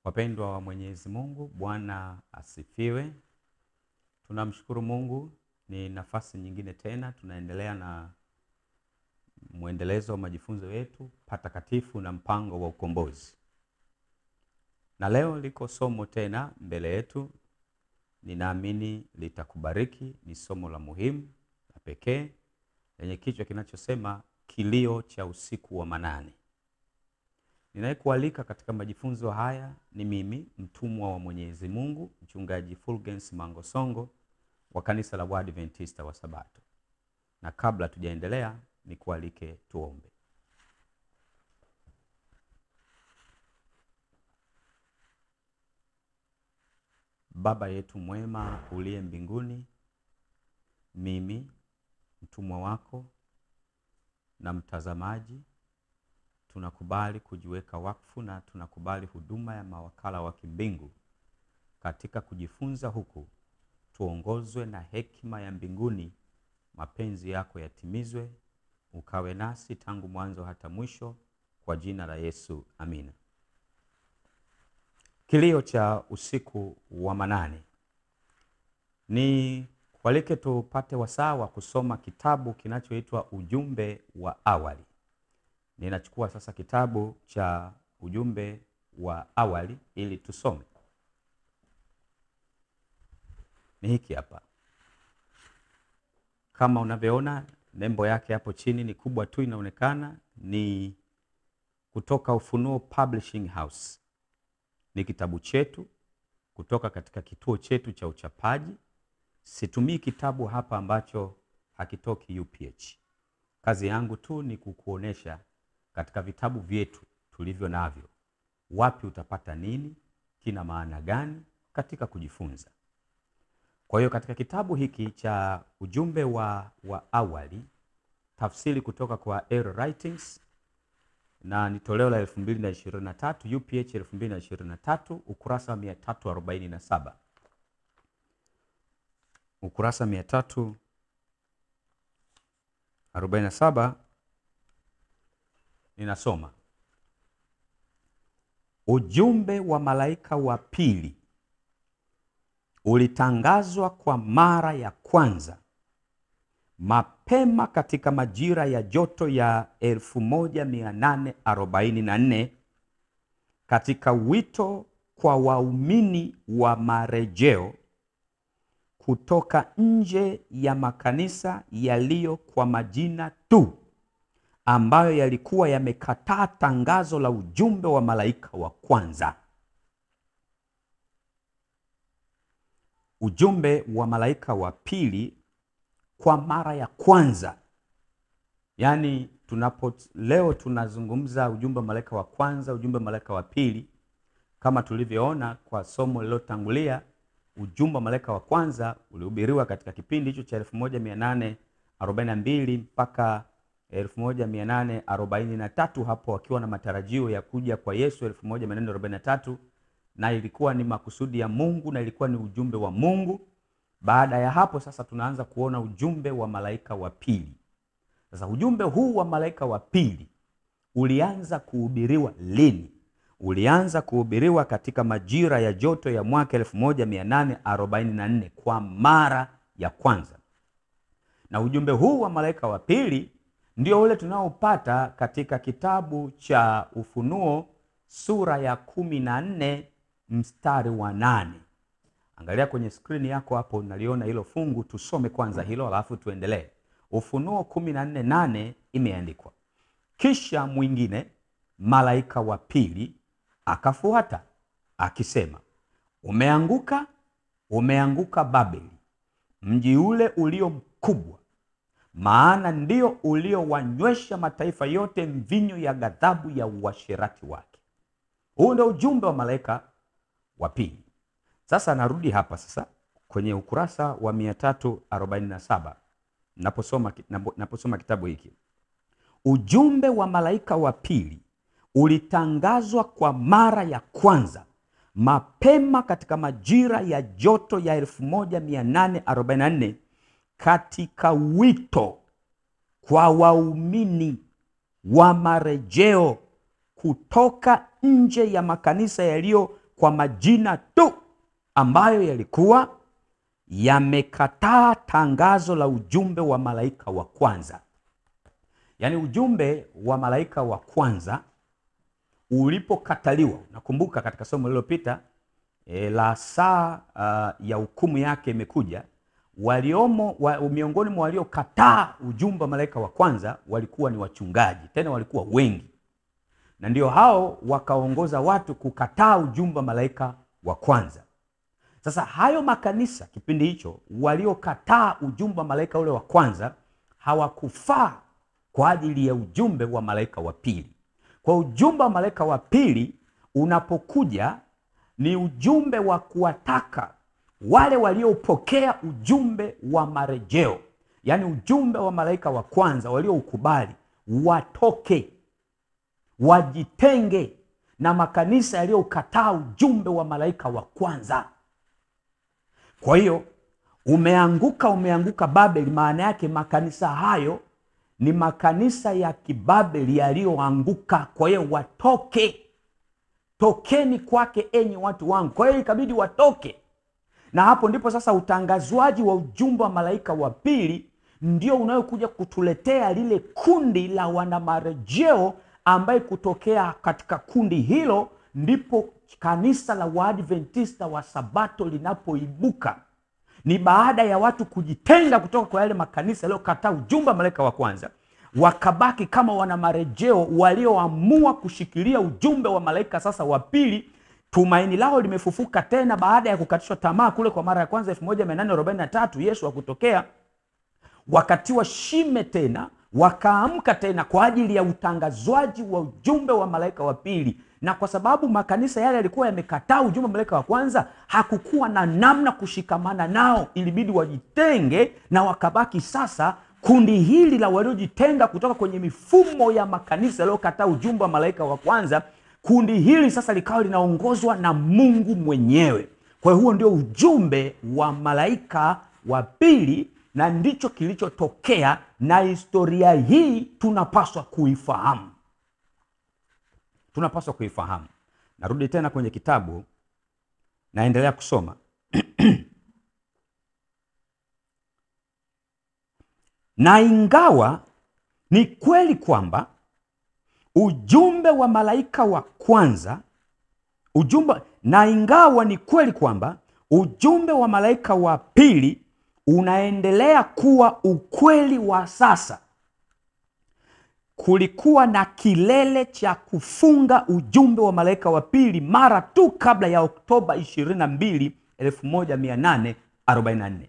Wapendwa wa Mwenyezi Mungu, Bwana asifiwe. Tunamshukuru Mungu, ni nafasi nyingine tena tunaendelea na muendelezo wa majifunzo yetu patakatifu na mpango wa ukombozi. Na leo liko somo tena mbele yetu, ninaamini litakubariki. Ni somo la muhimu la pekee lenye kichwa kinachosema kilio cha usiku wa manane. Ninayekualika katika majifunzo haya ni mimi, mtumwa wa Mwenyezi Mungu, mchungaji Fulgence Mangosongo wa kanisa la Waadventista wa Sabato. Na kabla tujaendelea, nikualike tuombe. Baba yetu mwema uliye mbinguni, mimi mtumwa wako na mtazamaji tunakubali kujiweka wakfu na tunakubali huduma ya mawakala wa kimbingu. Katika kujifunza huku, tuongozwe na hekima ya mbinguni, mapenzi yako yatimizwe, ukawe nasi tangu mwanzo hata mwisho, kwa jina la Yesu, amina. Kilio cha usiku wa manane. Ni kualike tupate wasaa wa kusoma kitabu kinachoitwa Ujumbe wa Awali. Ninachukua sasa kitabu cha Ujumbe wa Awali ili tusome. Ni hiki hapa. Kama unavyoona nembo yake hapo chini ni kubwa tu, inaonekana ni kutoka Ufunuo Publishing House. Ni kitabu chetu kutoka katika kituo chetu cha uchapaji. Situmii kitabu hapa ambacho hakitoki UPH. Kazi yangu tu ni kukuonesha katika vitabu vyetu tulivyo navyo, wapi utapata nini, kina maana gani katika kujifunza. Kwa hiyo katika kitabu hiki cha Ujumbe wa Awali, tafsiri kutoka kwa Earl Writings, na ni toleo la 2023, UPH 2023, ukurasa 347. Ukurasa 347 ninasoma. Ujumbe wa malaika wa pili ulitangazwa kwa mara ya kwanza mapema katika majira ya joto ya 1844 katika wito kwa waumini wa marejeo kutoka nje ya makanisa yaliyo kwa majina tu, ambayo yalikuwa yamekataa tangazo la ujumbe wa malaika wa kwanza. Ujumbe wa malaika wa pili kwa mara ya kwanza. Yaani leo tunazungumza ujumbe wa malaika wa kwanza, ujumbe wa malaika wa pili. Kama tulivyoona kwa somo lililotangulia, ujumbe wa malaika wa kwanza ulihubiriwa katika kipindi hicho cha 1842 mpaka 1843, hapo wakiwa na matarajio ya kuja kwa Yesu 1843, na ilikuwa ni makusudi ya Mungu na ilikuwa ni ujumbe wa Mungu. Baada ya hapo sasa tunaanza kuona ujumbe wa malaika wa pili. Sasa ujumbe huu wa malaika wa pili ulianza kuhubiriwa lini? Ulianza kuhubiriwa katika majira ya joto ya mwaka 1844 kwa mara ya kwanza. Na ujumbe huu wa malaika wa pili ndio ule tunaopata katika kitabu cha Ufunuo sura ya 14 mstari wa 8. Angalia kwenye skrini yako hapo, unaliona hilo fungu. Tusome kwanza hilo alafu tuendelee. Ufunuo 14:8 imeandikwa, kisha mwingine malaika wa pili akafuata akisema, umeanguka umeanguka Babeli, mji ule ulio mkubwa, maana ndio uliowanywesha mataifa yote mvinyo ya ghadhabu ya uasherati wake. Huu ndio ujumbe wa malaika wa pili. Sasa narudi hapa sasa kwenye ukurasa wa 347 naposoma kitabu hiki. Ujumbe wa malaika wa pili ulitangazwa kwa mara ya kwanza mapema katika majira ya joto ya 1844 katika wito kwa waumini wa marejeo kutoka nje ya makanisa yaliyo kwa majina tu, ambayo yalikuwa yamekataa tangazo la ujumbe wa malaika wa kwanza. Yaani ujumbe wa malaika wa kwanza ulipokataliwa, nakumbuka katika somo lililopita la saa ya hukumu yake imekuja, miongoni mwa waliokataa ujumbe wa malaika wa kwanza walikuwa ni wachungaji, tena walikuwa wengi, na ndio hao wakaongoza watu kukataa ujumbe wa malaika wa kwanza. Sasa hayo makanisa kipindi hicho waliokataa ujumbe wa malaika ule wa kwanza hawakufaa kwa ajili ya ujumbe wa malaika wa pili. Kwa ujumbe wa malaika wa pili unapokuja ni ujumbe wa kuwataka wale waliopokea ujumbe wa marejeo, yaani ujumbe wa malaika wa kwanza walioukubali, watoke, wajitenge na makanisa yaliyokataa ujumbe wa malaika wa kwanza. Kwa hiyo umeanguka Babeli, maana yake makanisa hayo ni makanisa ya kibabeli yaliyoanguka. Kwa hiyo watoke, tokeni kwake enyi watu wangu. Kwa hiyo ikabidi watoke, na hapo ndipo sasa utangazwaji wa ujumbe wa malaika wa pili ndio unayokuja kutuletea lile kundi la wanamarejeo, ambaye kutokea katika kundi hilo ndipo kanisa la Waadventista wa Sabato linapoibuka. Ni baada ya watu kujitenga kutoka kwa yale makanisa yaliyokataa ujumbe wa malaika wa kwanza, wakabaki kama wana marejeo walioamua kushikilia ujumbe wa malaika sasa wa pili. Tumaini lao limefufuka tena baada ya kukatishwa tamaa kule kwa mara ya kwanza 1843 Yesu akutokea, wakatiwa shime tena, wakaamka tena kwa ajili ya utangazwaji wa ujumbe wa malaika wa pili. Na kwa sababu makanisa yale yalikuwa yamekataa ujumbe wa malaika wa kwanza, hakukuwa na namna kushikamana nao, ilibidi wajitenge, na wakabaki sasa kundi hili la waliojitenga kutoka kwenye mifumo ya makanisa yaliyokataa ujumbe wa malaika wa kwanza. Kundi hili sasa likawa linaongozwa na Mungu mwenyewe. Kwa hiyo huo ndio ujumbe wa malaika wa pili, na ndicho kilichotokea, na historia hii tunapaswa kuifahamu. Tunapaswa kuifahamu. Narudi tena kwenye kitabu, naendelea kusoma. Na ingawa ni kweli kwamba ujumbe wa malaika wa kwanza, ujumbe wa malaika wa pili unaendelea kuwa ukweli wa sasa, kulikuwa na kilele cha kufunga ujumbe wa malaika wa pili mara tu kabla ya Oktoba 22, 1844.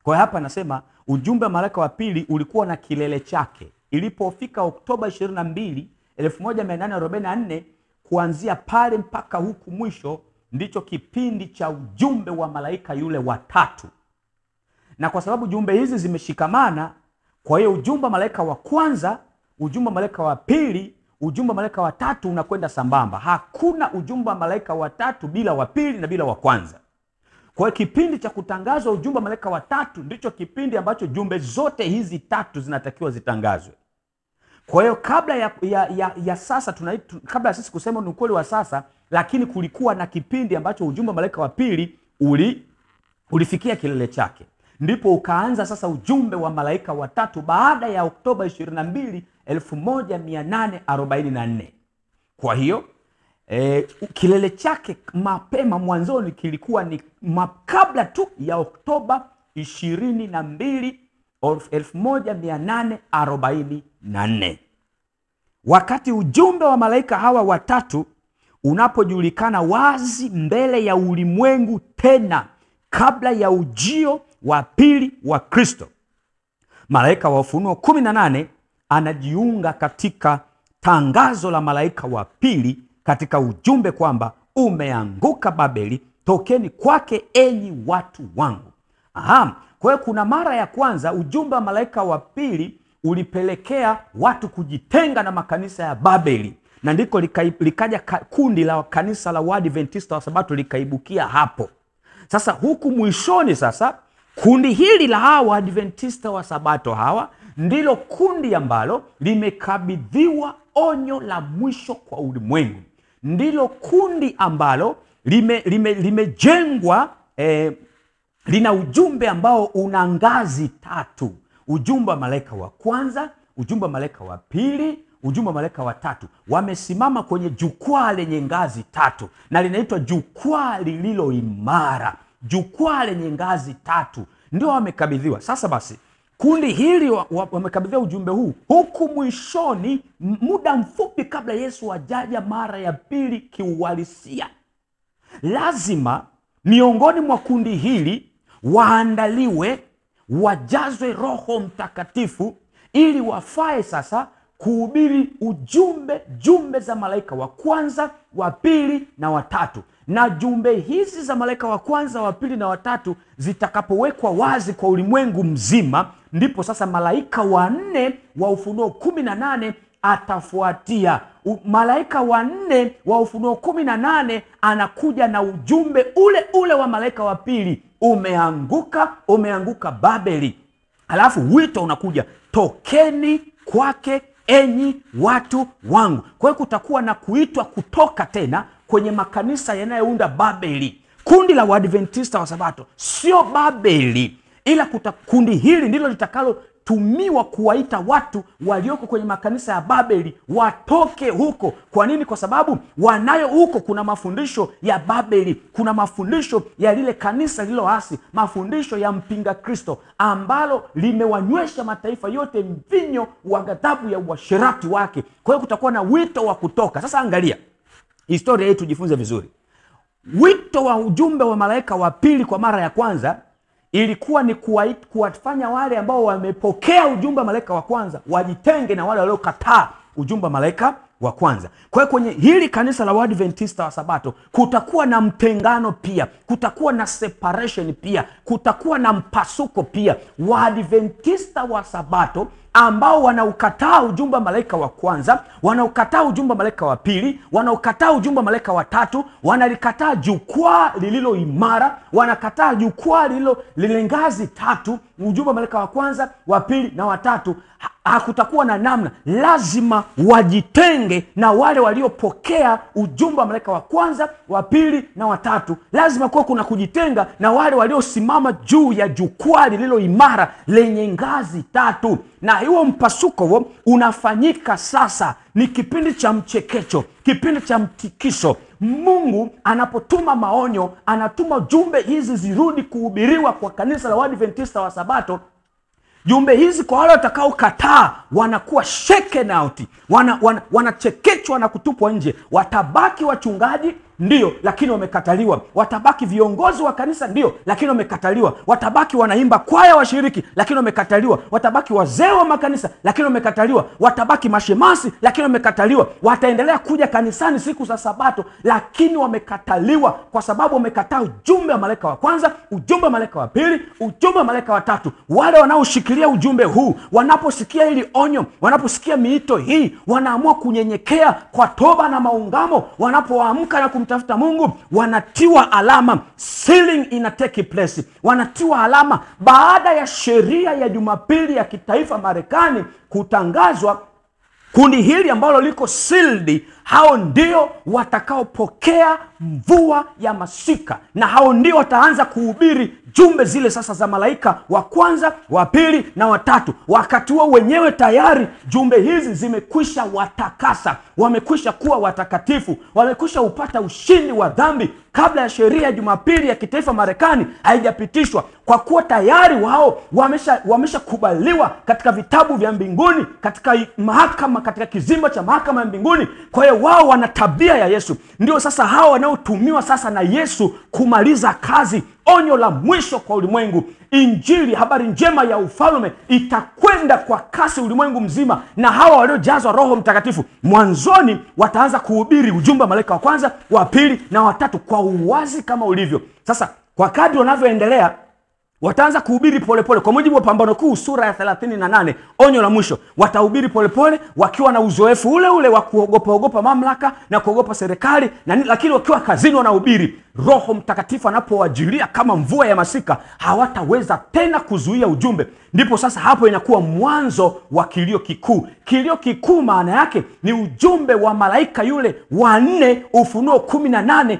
Kwa hapa nasema ujumbe wa malaika wa pili ulikuwa na kilele chake ilipofika Oktoba 22, 1844. Kuanzia pale mpaka huku mwisho ndicho kipindi cha ujumbe wa malaika yule watatu. Na kwa sababu jumbe hizi zimeshikamana, kwa hiyo ujumbe wa malaika wa kwanza, ujumbe wa malaika wa pili, ujumbe wa malaika wa tatu unakwenda sambamba. Hakuna ujumbe wa malaika wa tatu bila wa pili na bila wa kwanza. Kwa hiyo kipindi cha kutangazwa ujumbe wa malaika wa tatu ndicho kipindi ambacho jumbe zote hizi tatu zinatakiwa zitangazwe. Kwa hiyo kabla ya sasa kabla ya sisi kusema ni ukweli wa sasa, lakini kulikuwa na kipindi ambacho ujumbe wa malaika wa pili ulifikia kilele chake. Ndipo ukaanza sasa ujumbe wa malaika wa tatu baada ya Oktoba 22, 1844. Kwa hiyo kilele chake mapema mwanzoni kilikuwa ni kabla tu ya Oktoba 22, 1844. Wakati ujumbe wa malaika hawa watatu unapojulikana wazi mbele ya ulimwengu tena kabla ya ujio wa pili wa Kristo. Malaika wa Ufunuo 18 anajiunga katika tangazo la malaika wa pili katika ujumbe kwamba umeanguka Babeli, tokeni kwake enyi watu wangu. Kwa hiyo kuna mara ya kwanza ujumbe wa malaika wa pili ulipelekea watu kujitenga na makanisa ya Babeli, na ndiko likaja kundi la kanisa la Waadventista wa Sabato likaibukia hapo. Sasa huku mwishoni, sasa kundi hili la hawa Waadventista wa Sabato hawa ndilo kundi ambalo limekabidhiwa onyo la mwisho kwa ulimwengu. Ndilo kundi ambalo limejengwa lina ujumbe ambao una ngazi tatu: ujumbe wa malaika wa kwanza, ujumbe wa malaika wa pili, ujumbe wa malaika wa tatu. Wamesimama kwenye jukwaa lenye ngazi tatu, na linaitwa jukwaa lililo imara. Jukwaa lenye ngazi tatu ndio wamekabidhiwa. Sasa basi, kundi hili wamekabidhiwa ujumbe huu huku mwishoni, muda mfupi kabla Yesu ajaja mara ya pili kiuhalisia. Lazima miongoni mwa kundi hili waandaliwe, wajazwe Roho Mtakatifu ili wafae sasa kuhubiri jumbe za malaika wa kwanza, wa pili na watatu. Na jumbe hizi za malaika wa kwanza, wa pili na watatu zitakapowekwa wazi kwa ulimwengu mzima, ndipo sasa malaika wa 4 wa Ufunuo 18 atafuatia. Malaika wa 4 wa Ufunuo 18 anakuja na ujumbe ule wa malaika wa pili: umeanguka Babeli. Alafu wito unakuja: tokeni kwake enyi watu wangu. Kwa hiyo kutakuwa na kuitwa kutoka tena kwenye makanisa yanayounda Babeli. Kundi la Waadventista wa Sabato sio Babeli, ila kundi hili ndilo litakalotumiwa kuwaita watu walioko kwenye makanisa ya Babeli watoke huko. Kwa nini? Kwa sababu wanayo huko kuna mafundisho ya Babeli, kuna mafundisho ya lile kanisa lililoasi, mafundisho ya mpinga Kristo ambalo limewanywesha mataifa yote mvinyo wa ghadhabu ya uasherati wake. Kwa hiyo kutakuwa na wito wa kutoka. Sasa angalia historia hii tujifunze vizuri. Wito wa ujumbe wa malaika wa pili kwa mara ya kwanza ilikuwa ni kuwafanya wale ambao wamepokea ujumbe wa malaika wa kwanza wajitenge na wale waliokataa ujumbe wa malaika wa kwanza. Kwa hiyo kwenye hili kanisa la Waadventista wa Sabato kutakuwa na mtengano pia, kutakuwa na separation pia, kutakuwa na mpasuko pia. Waadventista wa Sabato ambao wanaukataa ujumbe wa malaika wa kwanza, wanaukataa ujumbe wa malaika wa pili, wanaukataa ujumbe wa malaika wa tatu, wanalikataa jukwaa lililo imara, wanakataa jukwaa lile ngazi tatu, ujumbe wa malaika wa kwanza, wa pili na watatu. Hakutakuwa na namna, lazima wajitenge na wale waliopokea ujumbe wa malaika wa kwanza, wa pili na watatu. Lazima kuwa kuna kujitenga na wale waliosimama juu ya jukwaa lililo imara lenye ngazi tatu. Na hiyo mpasuko huo unafanyika sasa. Ni kipindi cha mchekecho, kipindi cha mtikisho. Mungu anapotuma maonyo, anatuma jumbe hizi zirudi kuhubiriwa kwa kanisa la Waadventista wa Sabato. Jumbe hizi kwa wale watakao kataa wanakuwa shaken out, wanachekechwa na kutupwa nje. Watabaki wachungaji ndio, lakini wamekataliwa. Watabaki viongozi wa kanisa ndio, lakini wamekataliwa. Watabaki wanaimba kwaya washiriki, lakini wamekataliwa. Watabaki wazee wa makanisa, lakini wamekataliwa. Watabaki mashemasi, lakini wamekataliwa. Wataendelea kuja kanisani siku za Sabato, lakini wamekataliwa kwa sababu wamekataa ujumbe wa malaika wa kwanza, ujumbe wa malaika wa pili, ujumbe wa malaika wa tatu. Wale wanaoshikilia ujumbe huu, wanaposikia hili onyo, wanaposikia miito hii, wanaamua kunyenyekea kwa toba na maungamo. Wanapoamka na kumtafuta Mungu, wanatiwa alama. Sealing ina take place. Wanatiwa alama baada ya sheria ya Jumapili ya kitaifa Marekani kutangazwa. Kundi hili ambalo liko sealed, hao ndio watakaopokea mvua ya masika, na hao ndio wataanza kuhubiri jumbe zile sasa za malaika wa kwanza, wa pili na watatu. Wakati wao wenyewe tayari jumbe hizi zimekwisha watakasa, wamekwisha kuwa watakatifu, wamekwisha upata ushindi wa dhambi kabla ya sheria ya Jumapili ya kitaifa Marekani haijapitishwa, kwa kuwa tayari wao wameshakubaliwa katika vitabu vya mbinguni, katika mahakama, katika kizimba cha mahakama ya mbinguni. Kwa hiyo wao wana tabia ya Yesu. Ndio sasa hao wanaotumiwa sasa na Yesu kumaliza kazi, onyo la mwisho kwa ulimwengu. Injili, habari njema ya ufalme itakwenda kwa kasi ulimwengu mzima, na hawa waliojazwa Roho Mtakatifu mwanzoni wataanza kuhubiri ujumbe wa malaika wa kwanza, wa pili na watatu kwa uwazi kama ulivyo. Sasa kwa kadri wanavyoendelea wataanza kuhubiri polepole. Kwa mujibu wa Pambano Kuu sura ya 38, onyo la mwisho, watahubiri polepole wakiwa na uzoefu ule ule wa kuogopa mamlaka na kuogopa serikali lakini wakiwa kazini wanahubiri. Roho Mtakatifu anapowajilia kama mvua ya masika, hawataweza tena kuzuia ujumbe. Ndipo sasa hapo inakuwa mwanzo wa kilio kikuu. Kilio kikuu maana yake ni ujumbe wa malaika yule wa 4, Ufunuo 18,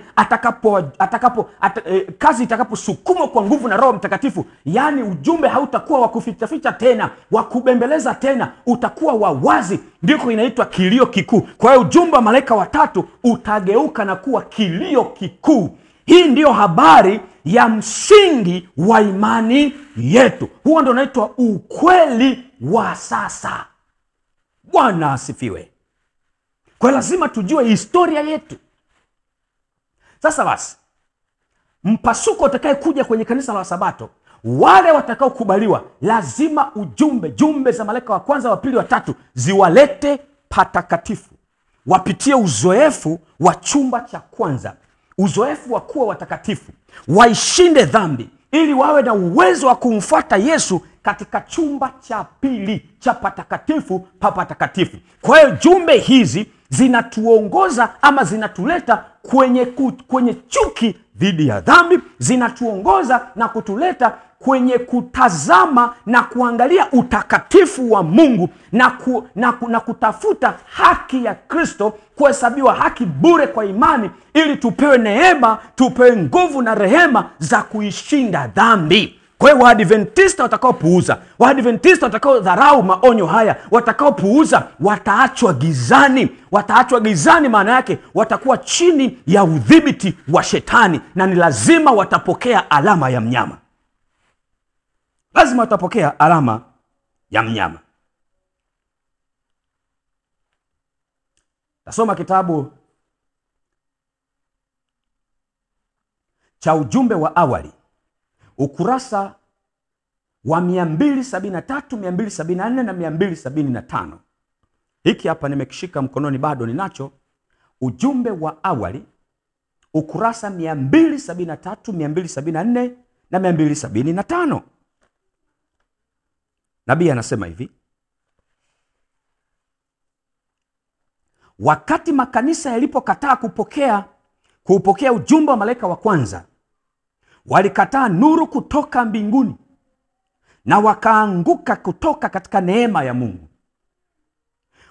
kazi itakaposukumwa kwa nguvu na Roho Mtakatifu. Yaani ujumbe hautakuwa wa kuficha tena, wa kubembeleza tena, utakuwa wa wazi. Ndiko inaitwa kilio kikuu. Kwa hiyo ujumbe wa malaika watatu utageuka na kuwa kilio kikuu. Hii ndiyo habari ya msingi wa imani yetu. Huo ndio unaitwa ukweli wa sasa. Bwana asifiwe. Kwa lazima tujue historia yetu. Sasa basi, mpasuko utakaye kuja kwenye kanisa la Sabato, wale watakao kubaliwa, lazima jumbe za malaika wa kwanza, wa pili, wa tatu ziwalete patakatifu, wapitie uzoefu wa chumba cha kwanza, uzoefu wa kuwa watakatifu, waishinde dhambi, ili wawe na uwezo wa kumfuata Yesu katika chumba cha pili cha patakatifu pa patakatifu. Kwa hiyo jumbe hizi zinatuongoza ama zinatuleta kwenye chuki dhidi ya dhambi, zinatuongoza na kutuleta kwenye kutazama na kuangalia utakatifu wa Mungu na kutafuta haki ya Kristo, kuhesabiwa haki bure kwa imani, ili tupewe neema, tupewe nguvu na rehema za kuishinda dhambi. Kwa hiyo Waadventista watakaopuuza, Waadventista watakaodharau maonyo haya, watakaopuuza, wataachwa gizani. Wataachwa gizani maana yake watakuwa chini ya udhibiti wa shetani, na ni lazima watapokea alama ya mnyama. Lazima watapokea alama ya mnyama. Tasoma kitabu cha ujumbe wa awali, ukurasa wa 273, 274 na 275. Hiki hapa nimekishika mkononi, bado ninacho. Ujumbe wa awali, ukurasa 273, 274 na 275. Nabii anasema hivi: wakati makanisa yalipokataa kuupokea ujumbe wa malaika wa kwanza, walikataa nuru kutoka mbinguni na wakaanguka kutoka katika neema ya Mungu.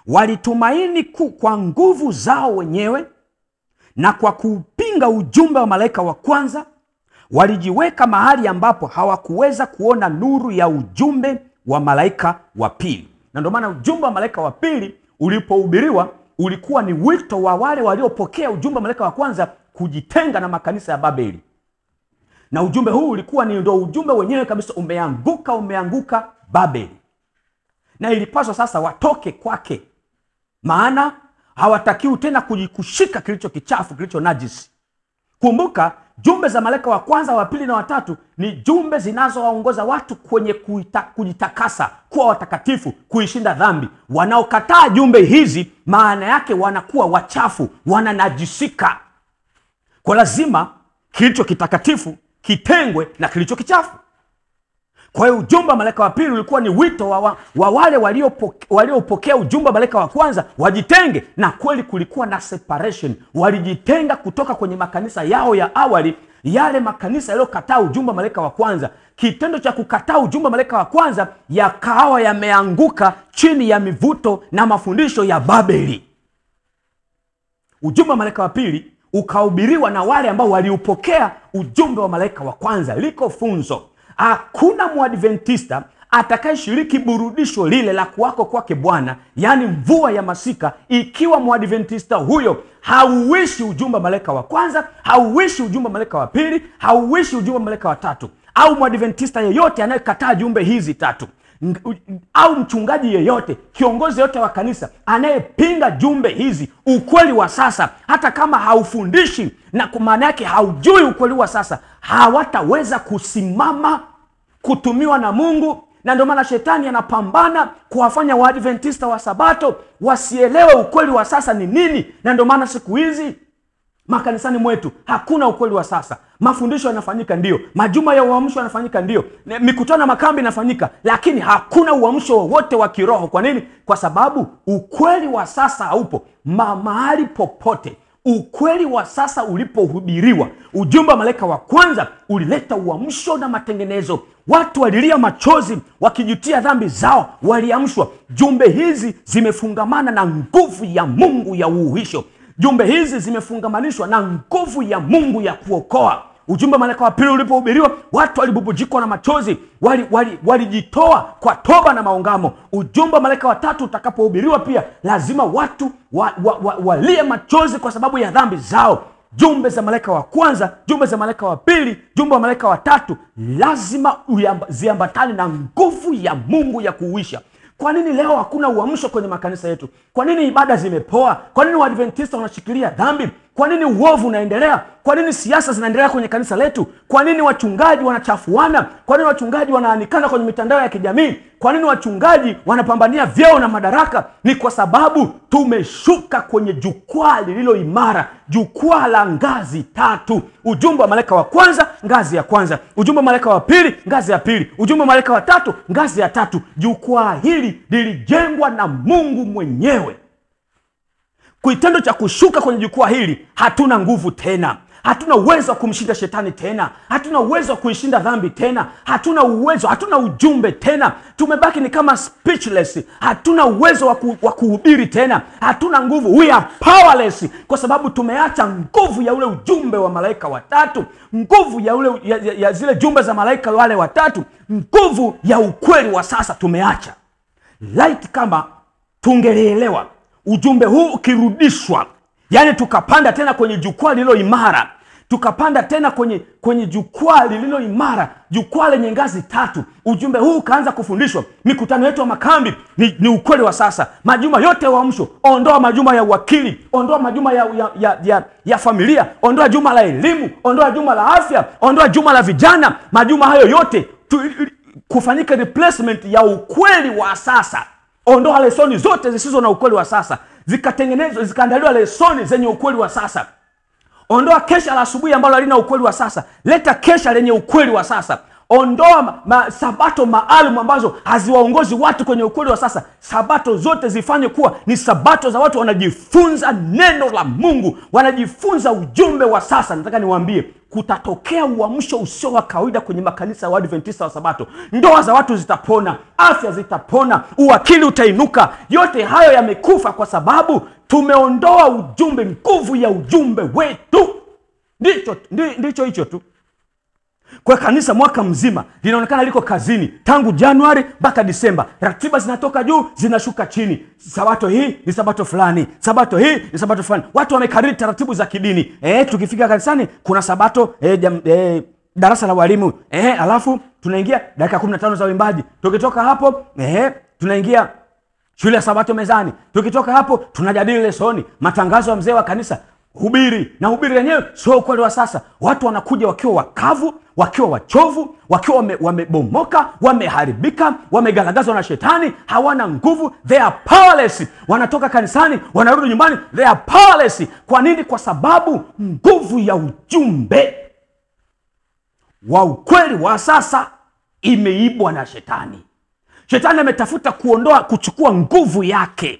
Walitumaini kwa nguvu zao wenyewe, na kwa kupinga ujumbe wa malaika wa kwanza walijiweka mahali ambapo hawakuweza kuona nuru ya ujumbe wa malaika wa pili. Na ndio maana ujumbe wa malaika wa pili ulipohubiriwa ulikuwa ni wito wa wale waliopokea ujumbe wa malaika wa kwanza kujitenga na makanisa ya Babeli. Na ujumbe huu ulikuwa ni ndio ujumbe wenyewe kabisa, umeanguka Babeli. Na ilipaswa sasa watoke kwake, maana hawatakiwi tena kujikushika kilicho kichafu, kilicho najisi. Kumbuka, jumbe za malaika wa kwanza, wa pili na watatu ni jumbe zinazowaongoza watu kwenye kujitakasa, kuwa watakatifu, kuishinda dhambi. Wanaokataa jumbe hizi, maana yake wanakuwa wachafu, wananajisika. Kwa lazima kilicho kitakatifu kitengwe na kilicho kichafu. Kwa hiyo ujumbe wa malaika wa pili ulikuwa ni wito wa wale waliopokea ujumbe wa malaika wa kwanza wajitenge, na kweli kulikuwa na separation. Walijitenga kutoka kwenye makanisa yao ya awali, yale makanisa yaliyokataa ujumbe wa malaika wa kwanza. Kitendo cha kukataa ujumbe wa malaika wa kwanza yakawa yameanguka chini ya mivuto na mafundisho ya Babeli. Ujumbe wa malaika wa pili ukahubiriwa na wale ambao waliupokea ujumbe wa malaika wa kwanza. Liko funzo: hakuna Mwadventista atakayeshiriki burudisho lile la kuwako kwake Bwana, yani mvua ya masika, ikiwa Mwadventista huyo hauishi ujumbe wa malaika wa kwanza, hauishi ujumbe wa malaika wa pili, hauishi ujumbe wa malaika wa tatu. Au Mwadventista yeyote anayekataa jumbe hizi tatu, au mchungaji yeyote, kiongozi yote wa kanisa anayepinga jumbe hizi, ukweli wa sasa, hata kama haufundishi na kwa maana yake haujui ukweli wa sasa, hawataweza kusimama kutumiwa na Mungu. Na ndio maana shetani anapambana kuwafanya Waadventista wa Sabato wasielewe ukweli wa sasa ni nini. Na ndio maana siku hizi makanisani mwetu hakuna ukweli wa sasa. Mafundisho yanafanyika ndio, majuma ya uamsho yanafanyika ndio, mikutano na makambi yanafanyika, lakini hakuna uamsho wowote wa kiroho. Kwa nini? Kwa sababu ukweli wa sasa haupo mahali popote. Ukweli wa sasa ulipohubiriwa, ujumbe wa malaika wa kwanza ulileta uamsho na matengenezo. Watu walilia machozi wakijutia dhambi zao, waliamshwa. Jumbe hizi zimefungamana na nguvu ya Mungu ya uhuisho. Jumbe hizi zimefungamanishwa na nguvu ya Mungu ya kuokoa. Ujumbe wa malaika wa pili ulipohubiriwa, watu walibubujikwa na machozi, walijitoa kwa toba na maungamo. Ujumbe wa malaika wa tatu utakapohubiriwa pia, lazima watu walie machozi kwa sababu ya dhambi zao. Jumbe za malaika wa kwanza, jumbe za malaika wa pili, jumbe wa malaika wa tatu lazima ziambatane na nguvu ya Mungu ya kuuisha. Kwa nini leo hakuna uamsho kwenye makanisa yetu? Kwa nini ibada zimepoa? Kwa nini Waadventista wanashikilia dhambi? Kwa nini uovu unaendelea? Kwa nini siasa zinaendelea kwenye kanisa letu? Kwa nini wachungaji wanachafuana? Kwa nini wachungaji wanaanikana kwenye mitandao ya kijamii? Kwa nini wachungaji wanapambania vyeo na madaraka? Ni kwa sababu tumeshuka kwenye jukwaa lililo imara, jukwaa la ngazi tatu. Ujumbe wa malaika wa kwanza, ngazi ya kwanza. Ujumbe wa malaika wa pili, ngazi ya pili. Ujumbe wa malaika wa tatu, ngazi ya tatu. Jukwaa hili lilijengwa na Mungu mwenyewe. Kitendo cha kushuka kwenye jukwaa hili, hatuna nguvu tena. Hatuna uwezo wa kumshinda shetani tena. Hatuna uwezo wa kuishinda dhambi tena. Hatuna uwezo, hatuna ujumbe tena. Tumebaki ni kama speechless. Hatuna uwezo wa kuhubiri tena. Hatuna nguvu. We are powerless kwa sababu tumeacha nguvu ya ule ujumbe wa malaika watatu, nguvu ya zile jumbe za malaika wale watatu, nguvu ya ukweli wa sasa tumeacha. Light kama tungelielewa ujumbe huu ukirudishwa, yani tukapanda tena kwenye jukwaa lililo imara, tukapanda tena kwenye jukwaa lililo imara, jukwaa lenye ngazi tatu. Ujumbe huu ukaanza kufundishwa. Mikutano yetu ya makambi ni ukweli wa sasa. Majuma yote ya uamsho, ondoa majuma ya uwakili, ondoa majuma ya familia, ondoa juma la elimu, ondoa juma la afya, ondoa juma la vijana. Majuma hayo yote kufanyika replacement ya ukweli wa sasa. Ondoa lesoni zote zisizo na ukweli wa sasa, zikatengenezwa, zikaandaliwa lesoni zenye ukweli wa sasa. Ondoa kesha la asubuhi ambalo halina ukweli wa sasa, leta kesha lenye ukweli wa sasa. Ondoa sabato maalum ambazo haziwaongozi watu kwenye ukweli wa sasa. Sabato zote zifanye kuwa ni sabato za watu wanajifunza neno la Mungu, wanajifunza ujumbe wa sasa. Nataka niwaambie, kutatokea uamsho usio wa kawaida kwenye makanisa ya Waadventista wa Sabato. Ndoa za watu zitapona, afya zitapona, uwakili utainuka. Yote hayo yamekufa kwa sababu tumeondoa ujumbe, nguvu ya ujumbe wetu. Ndicho hicho tu. Kwa kanisa mwaka mzima linaonekana liko kazini tangu Januari mpaka Disemba. Ratiba zinatoka juu, zinashuka chini. Sabato hii ni sabato fulani, sabato hii ni sabato fulani. Watu wamekariri taratibu za kidini. Tukifika kanisani kuna sabato darasa la walimu. Alafu tunaingia dakika 15 za uimbaji. Tukitoka hapo tunaingia shule ya sabato mezani. Tukitoka hapo tunajadili lesoni, matangazo ya mzee wa kanisa, hubiri. Na hubiri lenyewe sio ukweli wa sasa. Watu wanakuja wakiwa wakavu, wakiwa wachovu, wakiwa wamebomoka, wameharibika, wamegalagazwa na shetani, hawana nguvu, they are powerless. Wanatoka kanisani, wanarudi nyumbani, they are powerless. Kwa nini? Kwa sababu nguvu ya ujumbe wa ukweli wa sasa imeibwa na shetani. Shetani ametafuta kuchukua nguvu yake.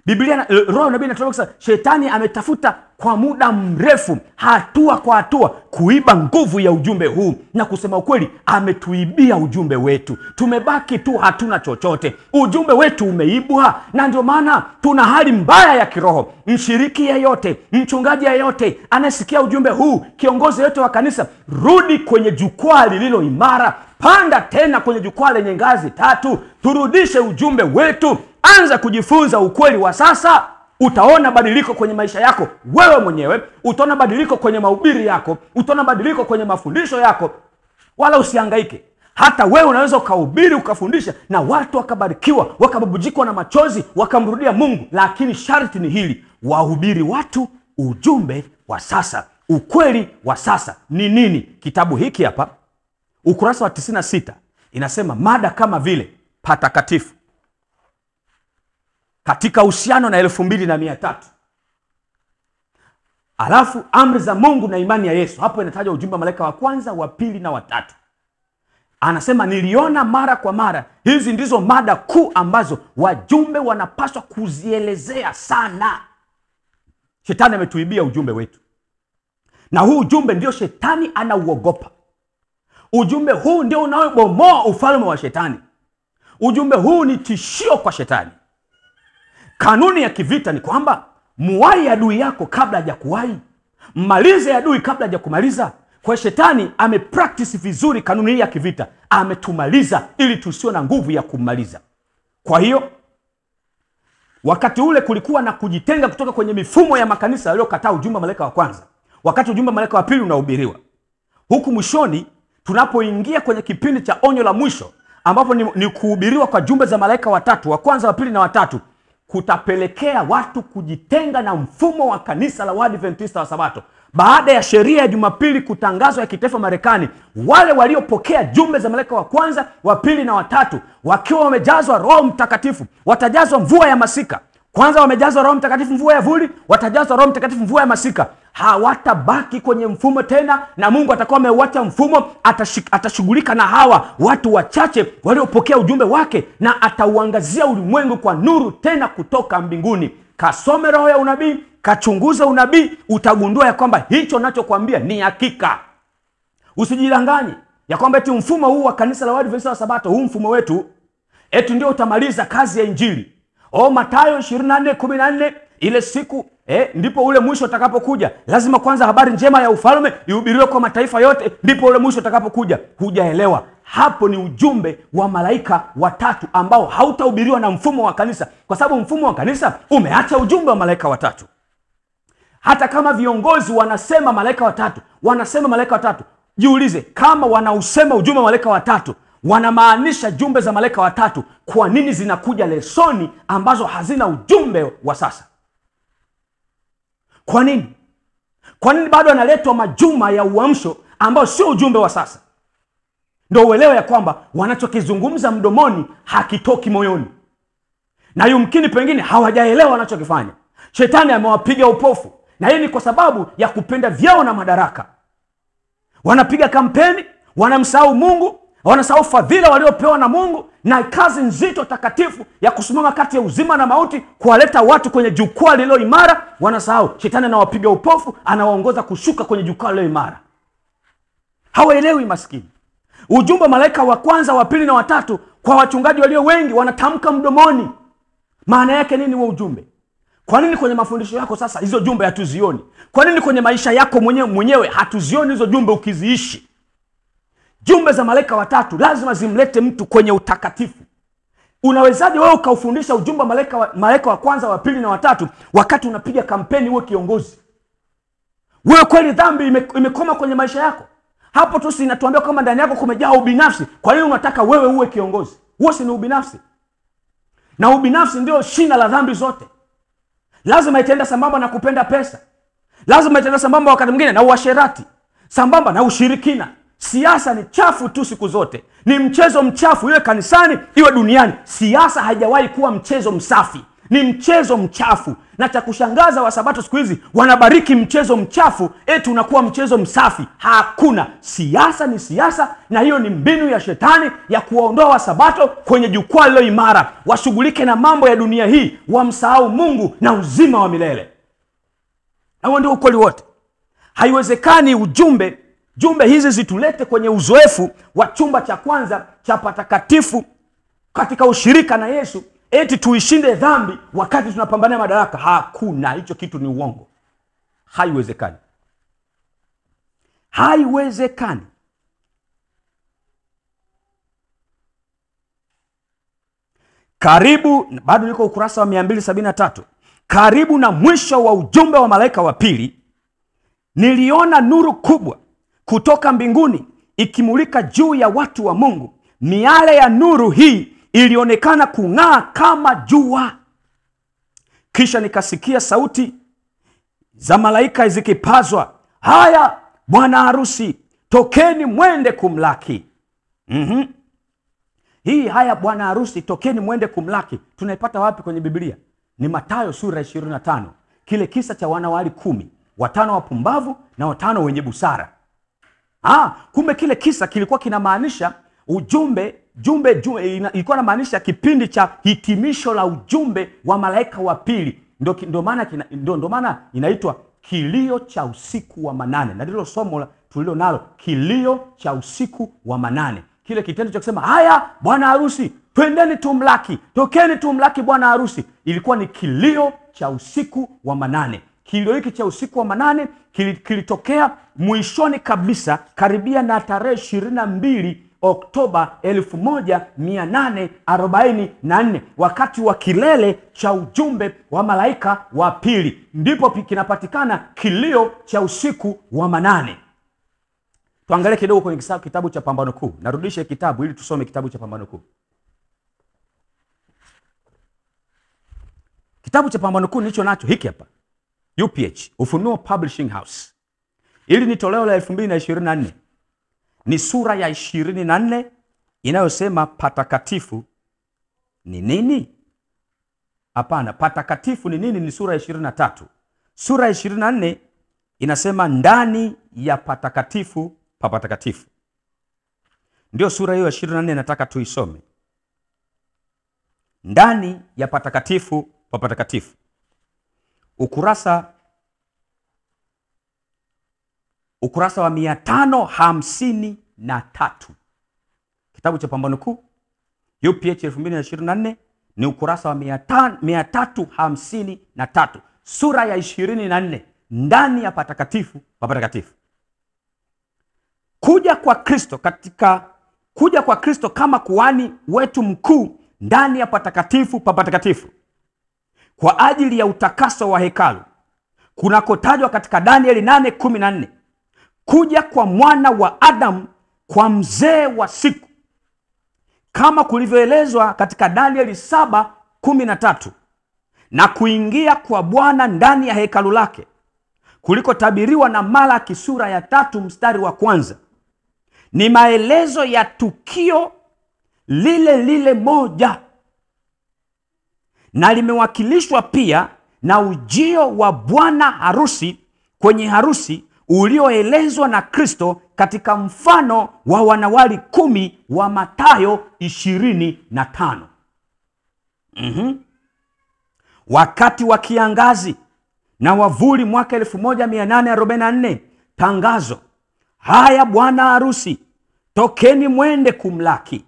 Biblia, roho nabii anatuambia shetani ametafuta kwa muda mrefu, hatua kwa hatua, kuiba nguvu ya ujumbe huu. Na kusema ukweli, ametuibia ujumbe wetu. Tumebaki tu hatuna chochote. Ujumbe wetu umeibwa, na ndio maana tuna hali mbaya ya kiroho. Mshiriki yeyote, mchungaji yeyote anasikia ujumbe huu, kiongozi yeyote wa kanisa, rudi kwenye jukwaa lililo imara. Panda tena kwenye jukwaa lenye ngazi tatu. Turudishe ujumbe wetu. Anza kujifunza ukweli wa sasa. Utaona badiliko kwenye maisha yako wewe mwenyewe. Utaona badiliko kwenye mahubiri yako. Utaona badiliko kwenye mafundisho yako. Wala usihangaike. Hata wewe unaweza ukahubiri, ukafundisha na watu wakabarikiwa, wakabubujikwa na machozi, wakamrudia Mungu. Lakini sharti ni hili, wahubiri watu ujumbe wa sasa. Ukweli wa sasa ni nini? Kitabu hiki hapa ukurasa wa 96 inasema mada kama vile patakatifu katika uhusiano na 2300, alafu amri za Mungu na imani ya Yesu. Hapo inataja ujumbe wa malaika wa kwanza, wa pili na wa tatu. Anasema niliona mara kwa mara. Hizi ndizo mada kuu ambazo wajumbe wanapaswa kuzielezea sana. Shetani ametuibia ujumbe wetu, na huu ujumbe ndio shetani anauogopa. Ujumbe huu ndio unaobomoa ufalme wa shetani. Ujumbe huu ni tishio kwa shetani. Kanuni ya kivita ni kwamba muwai adui yako kabla hajakuwai, mmalize adui kabla hajakumaliza. Kwa shetani amepractice vizuri kanuni hii ya kivita, ametumaliza ili tusio na nguvu ya kumaliza. Kwa hiyo wakati ule kulikuwa na kujitenga kutoka kwenye mifumo ya makanisa yaliyokataa ujumbe wa malaika wa kwanza, wakati ujumbe wa malaika wa pili unahubiriwa. Huku mwishoni tunapoingia kwenye kipindi cha onyo la mwisho, ambapo ni kuhubiriwa kwa jumbe za malaika watatu, wa kwanza, wa pili na watatu, kutapelekea watu kujitenga na mfumo wa kanisa la Waadventista wa Sabato. Baada ya sheria ya Jumapili kutangazwa ya kitaifa Marekani, wale waliopokea jumbe za malaika wa kwanza, wa pili na watatu wakiwa wamejazwa Roho Mtakatifu watajazwa mvua ya masika. Kwanza wamejazwa Roho Mtakatifu mvua ya vuli, watajazwa Roho Mtakatifu mvua ya masika. Hawatabaki kwenye mfumo tena, na Mungu atakuwa ameuacha mfumo. Atashughulika na hawa watu wachache waliopokea ujumbe wake, na atauangazia ulimwengu kwa nuru tena kutoka mbinguni. Kasome roho ya unabii, kachunguza unabii, utagundua ya kwamba hicho nachokuambia ni hakika. Usijidanganye ya kwamba eti mfumo huu wa kanisa la Waadventista wa Sabato, huu mfumo wetu, eti ndio utamaliza kazi ya Injili. Mathayo 24:14, ile siku ndipo ule mwisho utakapokuja. Lazima kwanza habari njema ya ufalme ihubiriwe kwa mataifa yote, ndipo ule mwisho utakapokuja. Hujaelewa. Hapo ni ujumbe wa malaika watatu ambao hautahubiriwa na mfumo wa kanisa, kwa sababu mfumo wa kanisa umeacha ujumbe wa malaika watatu. Hata kama viongozi wanasema malaika watatu, jiulize, kama wanausema ujumbe wa malaika watatu, wanamaanisha jumbe za malaika watatu, kwa nini zinakuja lesoni ambazo hazina ujumbe wa sasa? Kwa nini? Kwa nini bado analetwa majuma ya uamsho ambao sio ujumbe wa sasa? Ndio uelewe ya kwamba wanachokizungumza mdomoni hakitoki moyoni, na yumkini pengine hawajaelewa wanachokifanya. Shetani amewapiga upofu, na hii ni kwa sababu ya kupenda vyao na madaraka. Wanapiga kampeni, wanamsahau Mungu, wanasahau fadhila waliopewa na Mungu na kazi nzito takatifu ya kusimama kati ya uzima na mauti, kuwaleta watu kwenye jukwaa lililo imara. Wanasahau. Shetani anawapiga upofu, anawaongoza kushuka kwenye jukwaa lililo imara. Hawaelewi maskini. Ujumbe malaika wa kwanza, wa pili na watatu, kwa wachungaji walio wengi wanatamka mdomoni. Maana yake nini wa ujumbe? Kwa nini kwenye mafundisho yako sasa hizo jumbe hatuzioni? Kwa nini kwenye maisha yako mwenyewe hatuzioni hizo jumbe ukiziishi? Jumbe za malaika watatu lazima zimlete mtu kwenye utakatifu. Unawezaje wewe ukaufundisha ujumbe malaika wa kwanza, wa pili na watatu wakati unapiga kampeni uwe kiongozi? Wewe kweli dhambi imekoma kwenye maisha yako? Hapo tu sinatuambia kama ndani yako kumejaa ubinafsi. Kwa nini unataka wewe uwe kiongozi? Huo si ni ubinafsi? Na ubinafsi ndio shina la dhambi zote. Lazima itaenda sambamba na kupenda pesa. Lazima itaenda sambamba wakati mwingine na uasherati, sambamba na ushirikina. Siasa ni chafu tu siku zote. Ni mchezo mchafu, iwe kanisani iwe duniani. Siasa haijawahi kuwa mchezo msafi. Ni mchezo mchafu. Na cha kushangaza, wa Sabato siku hizi wanabariki mchezo mchafu eti unakuwa mchezo msafi. Hakuna. Siasa ni siasa, na hiyo ni mbinu ya shetani ya kuwaondoa wa Sabato kwenye jukwaa lilo imara, washughulike na mambo ya dunia hii, wamsahau Mungu na uzima wa milele. Hao ndio ukweli wote. Haiwezekani jumbe hizi zitulete kwenye uzoefu wa chumba cha kwanza cha patakatifu katika ushirika na Yesu, eti tuishinde dhambi wakati tunapambania madaraka. Hakuna. Hicho kitu ni uongo. Haiwezekani. Haiwezekani. Karibu, bado niko ukurasa wa 273. Karibu na mwisho wa ujumbe wa malaika wa pili, niliona nuru kubwa kutoka mbinguni ikimulika juu ya watu wa Mungu. Miale ya nuru hii ilionekana kung'aa kama jua. Kisha nikasikia sauti za malaika zikipazwa, haya bwana harusi, tokeni mwende kumlaki. Hii haya bwana harusi, tokeni mwende kumlaki, tunaipata wapi kwenye Biblia? Ni Mathayo sura 25, kile kisa cha wanawali 10, 5 wapumbavu na 5 wenye busara. Kumbe kile kisa kilikuwa kinamaanisha ujumbe ilikuwa inamaanisha kipindi cha hitimisho la ujumbe wa malaika wa pili. Ndio maana inaitwa kilio cha usiku wa manane, na ndilo somo tulilo nalo, kilio cha usiku wa manane. Kile kitendo cha kusema haya bwana harusi, twendeni tumlaki, tokeni tumlaki bwana harusi, ilikuwa ni kilio cha usiku wa manane. Kilio hiki cha usiku wa manane kilitokea mwishoni kabisa, karibia na tarehe 22 Oktoba 1844, wakati wa kilele cha ujumbe wa malaika wa pili. Ndipo kinapatikana kilio cha usiku wa manane. Tuangalie kidogo kwenye kitabu cha Pambano Kuu. Narudisha kitabu ili tusome kitabu cha Pambano Kuu. Kitabu cha Pambano Kuu nilicho nacho hiki hapa, UPH, Ufunuo Publishing House. Ili ni toleo la 2024. Ni sura ya 24 inayosema patakatifu ni nini? Hapana, patakatifu ni nini ni sura ya 23. Sura ya 24 inasema ndani ya patakatifu pa patakatifu. Ndio sura hiyo ya 24 nataka tuisome. Ndani ya patakatifu pa patakatifu. Ukurasa wa 553. Kitabu cha Pambano Kuu UPH 2024 ni ukurasa wa 353. Sura ya 24, ndani ya patakatifu pa patakatifu. Kuja kwa Kristo kama kuhani wetu mkuu ndani ya patakatifu pa patakatifu kwa ajili ya utakaso wa hekalu, kunakotajwa katika Danieli 8:14. Kuja kwa mwana wa Adamu kwa mzee wa siku, kama kulivyoelezwa katika Danieli 7:13, na kuingia kwa Bwana ndani ya hekalu lake, kulikotabiriwa na Malaki sura ya 3 mstari wa 1. Ni maelezo ya tukio lile moja, na limewakilishwa pia na ujio wa bwana harusi kwenye harusi ulioelezwa na Kristo katika mfano wa wanawali 10 wa Mathayo 25. Wakati wa kiangazi na wavuli mwaka 1844, tangazo, haya bwana harusi, tokeni mwende kumlaki,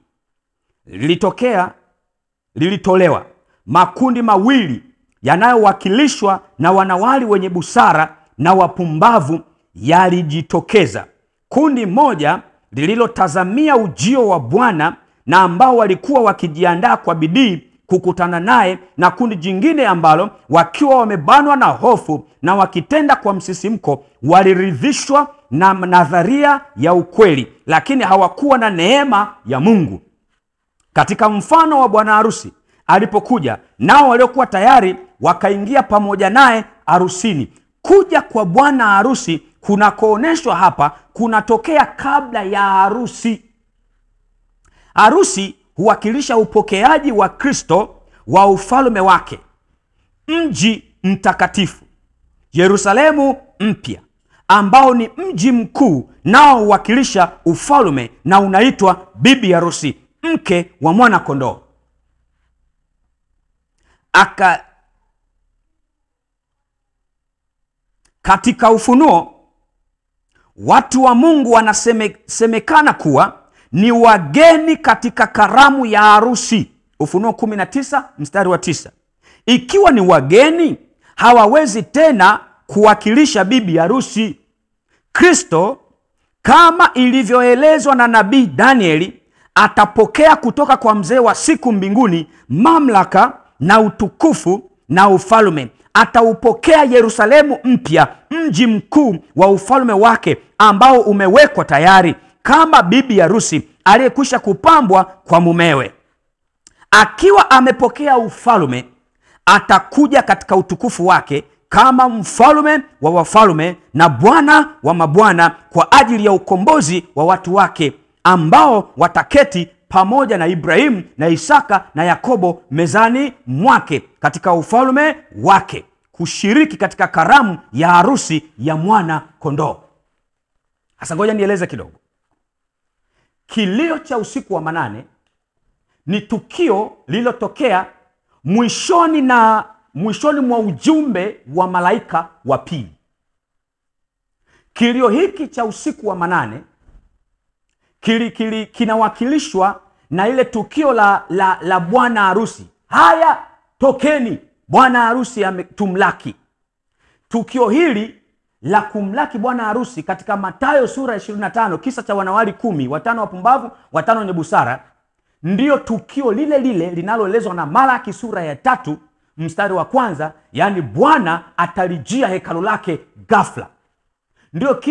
lilitolewa. Makundi mawili yanayowakilishwa na wanawali wenye busara na wapumbavu yalijitokeza. Kundi moja lililotazamia ujio wa Bwana na ambao walikuwa wakijiandaa kwa bidii kukutana naye, na kundi jingine ambalo wakiwa wamebanwa na hofu na wakitenda kwa msisimko waliridhishwa na nadharia ya ukweli, lakini hawakuwa na neema ya Mungu. Katika mfano wa bwana harusi alipokuja, nao waliokuwa tayari wakaingia pamoja naye harusini. Kuja kwa bwana harusi kunakooneshwa hapa kunatokea kabla ya harusi. Harusi huwakilisha upokeaji wa Kristo wa ufalme wake, mji mtakatifu Yerusalemu mpya, ambao ni mji mkuu, nao huwakilisha ufalme na unaitwa bibi harusi, mke wa mwana kondoo. Katika Ufunuo, watu wa Mungu wanasemekana kuwa ni wageni katika karamu ya harusi. Ufunuo 19 mstari wa 9. Ikiwa ni wageni, hawawezi tena kuwakilisha bibi harusi. Kristo, kama ilivyoelezwa na nabii Danieli, atapokea kutoka kwa mzee wa siku mbinguni mamlaka na utukufu na ufalme. Ataupokea Yerusalemu mpya, mji mkuu wa ufalme wake ambao umewekwa tayari. kama bibi harusi aliyekwisha kupambwa kwa mumewe. Akiwa amepokea ufalme, atakuja katika utukufu wake kama mfalme wa wafalme na Bwana wa mabwana, kwa ajili ya ukombozi wa watu wake, ambao wataketi pamoja na Ibrahimu na Isaka na Yakobo mezani mwake katika ufalme wake, kushiriki katika karamu ya harusi ya mwana kondoo. Sasa ngoja nieleze kidogo. Kilio cha usiku wa manane ni tukio lililotokea mwishoni mwa ujumbe wa malaika wa pili. Kilio hiki cha usiku wa manane kinawakilishwa na ile tukio la bwana harusi. Haya, tokeni, bwana harusi tumlaki. Tukio hili la kumlaki bwana harusi katika Mathayo sura 25, kisa cha wanawali 10, 5 wapumbavu, 5 wenye busara, ndio tukio lile lile linaloelezwa na Malaki sura ya 3 mstari wa 1, yani Bwana atalijia hekalu lake ghafla. Ndio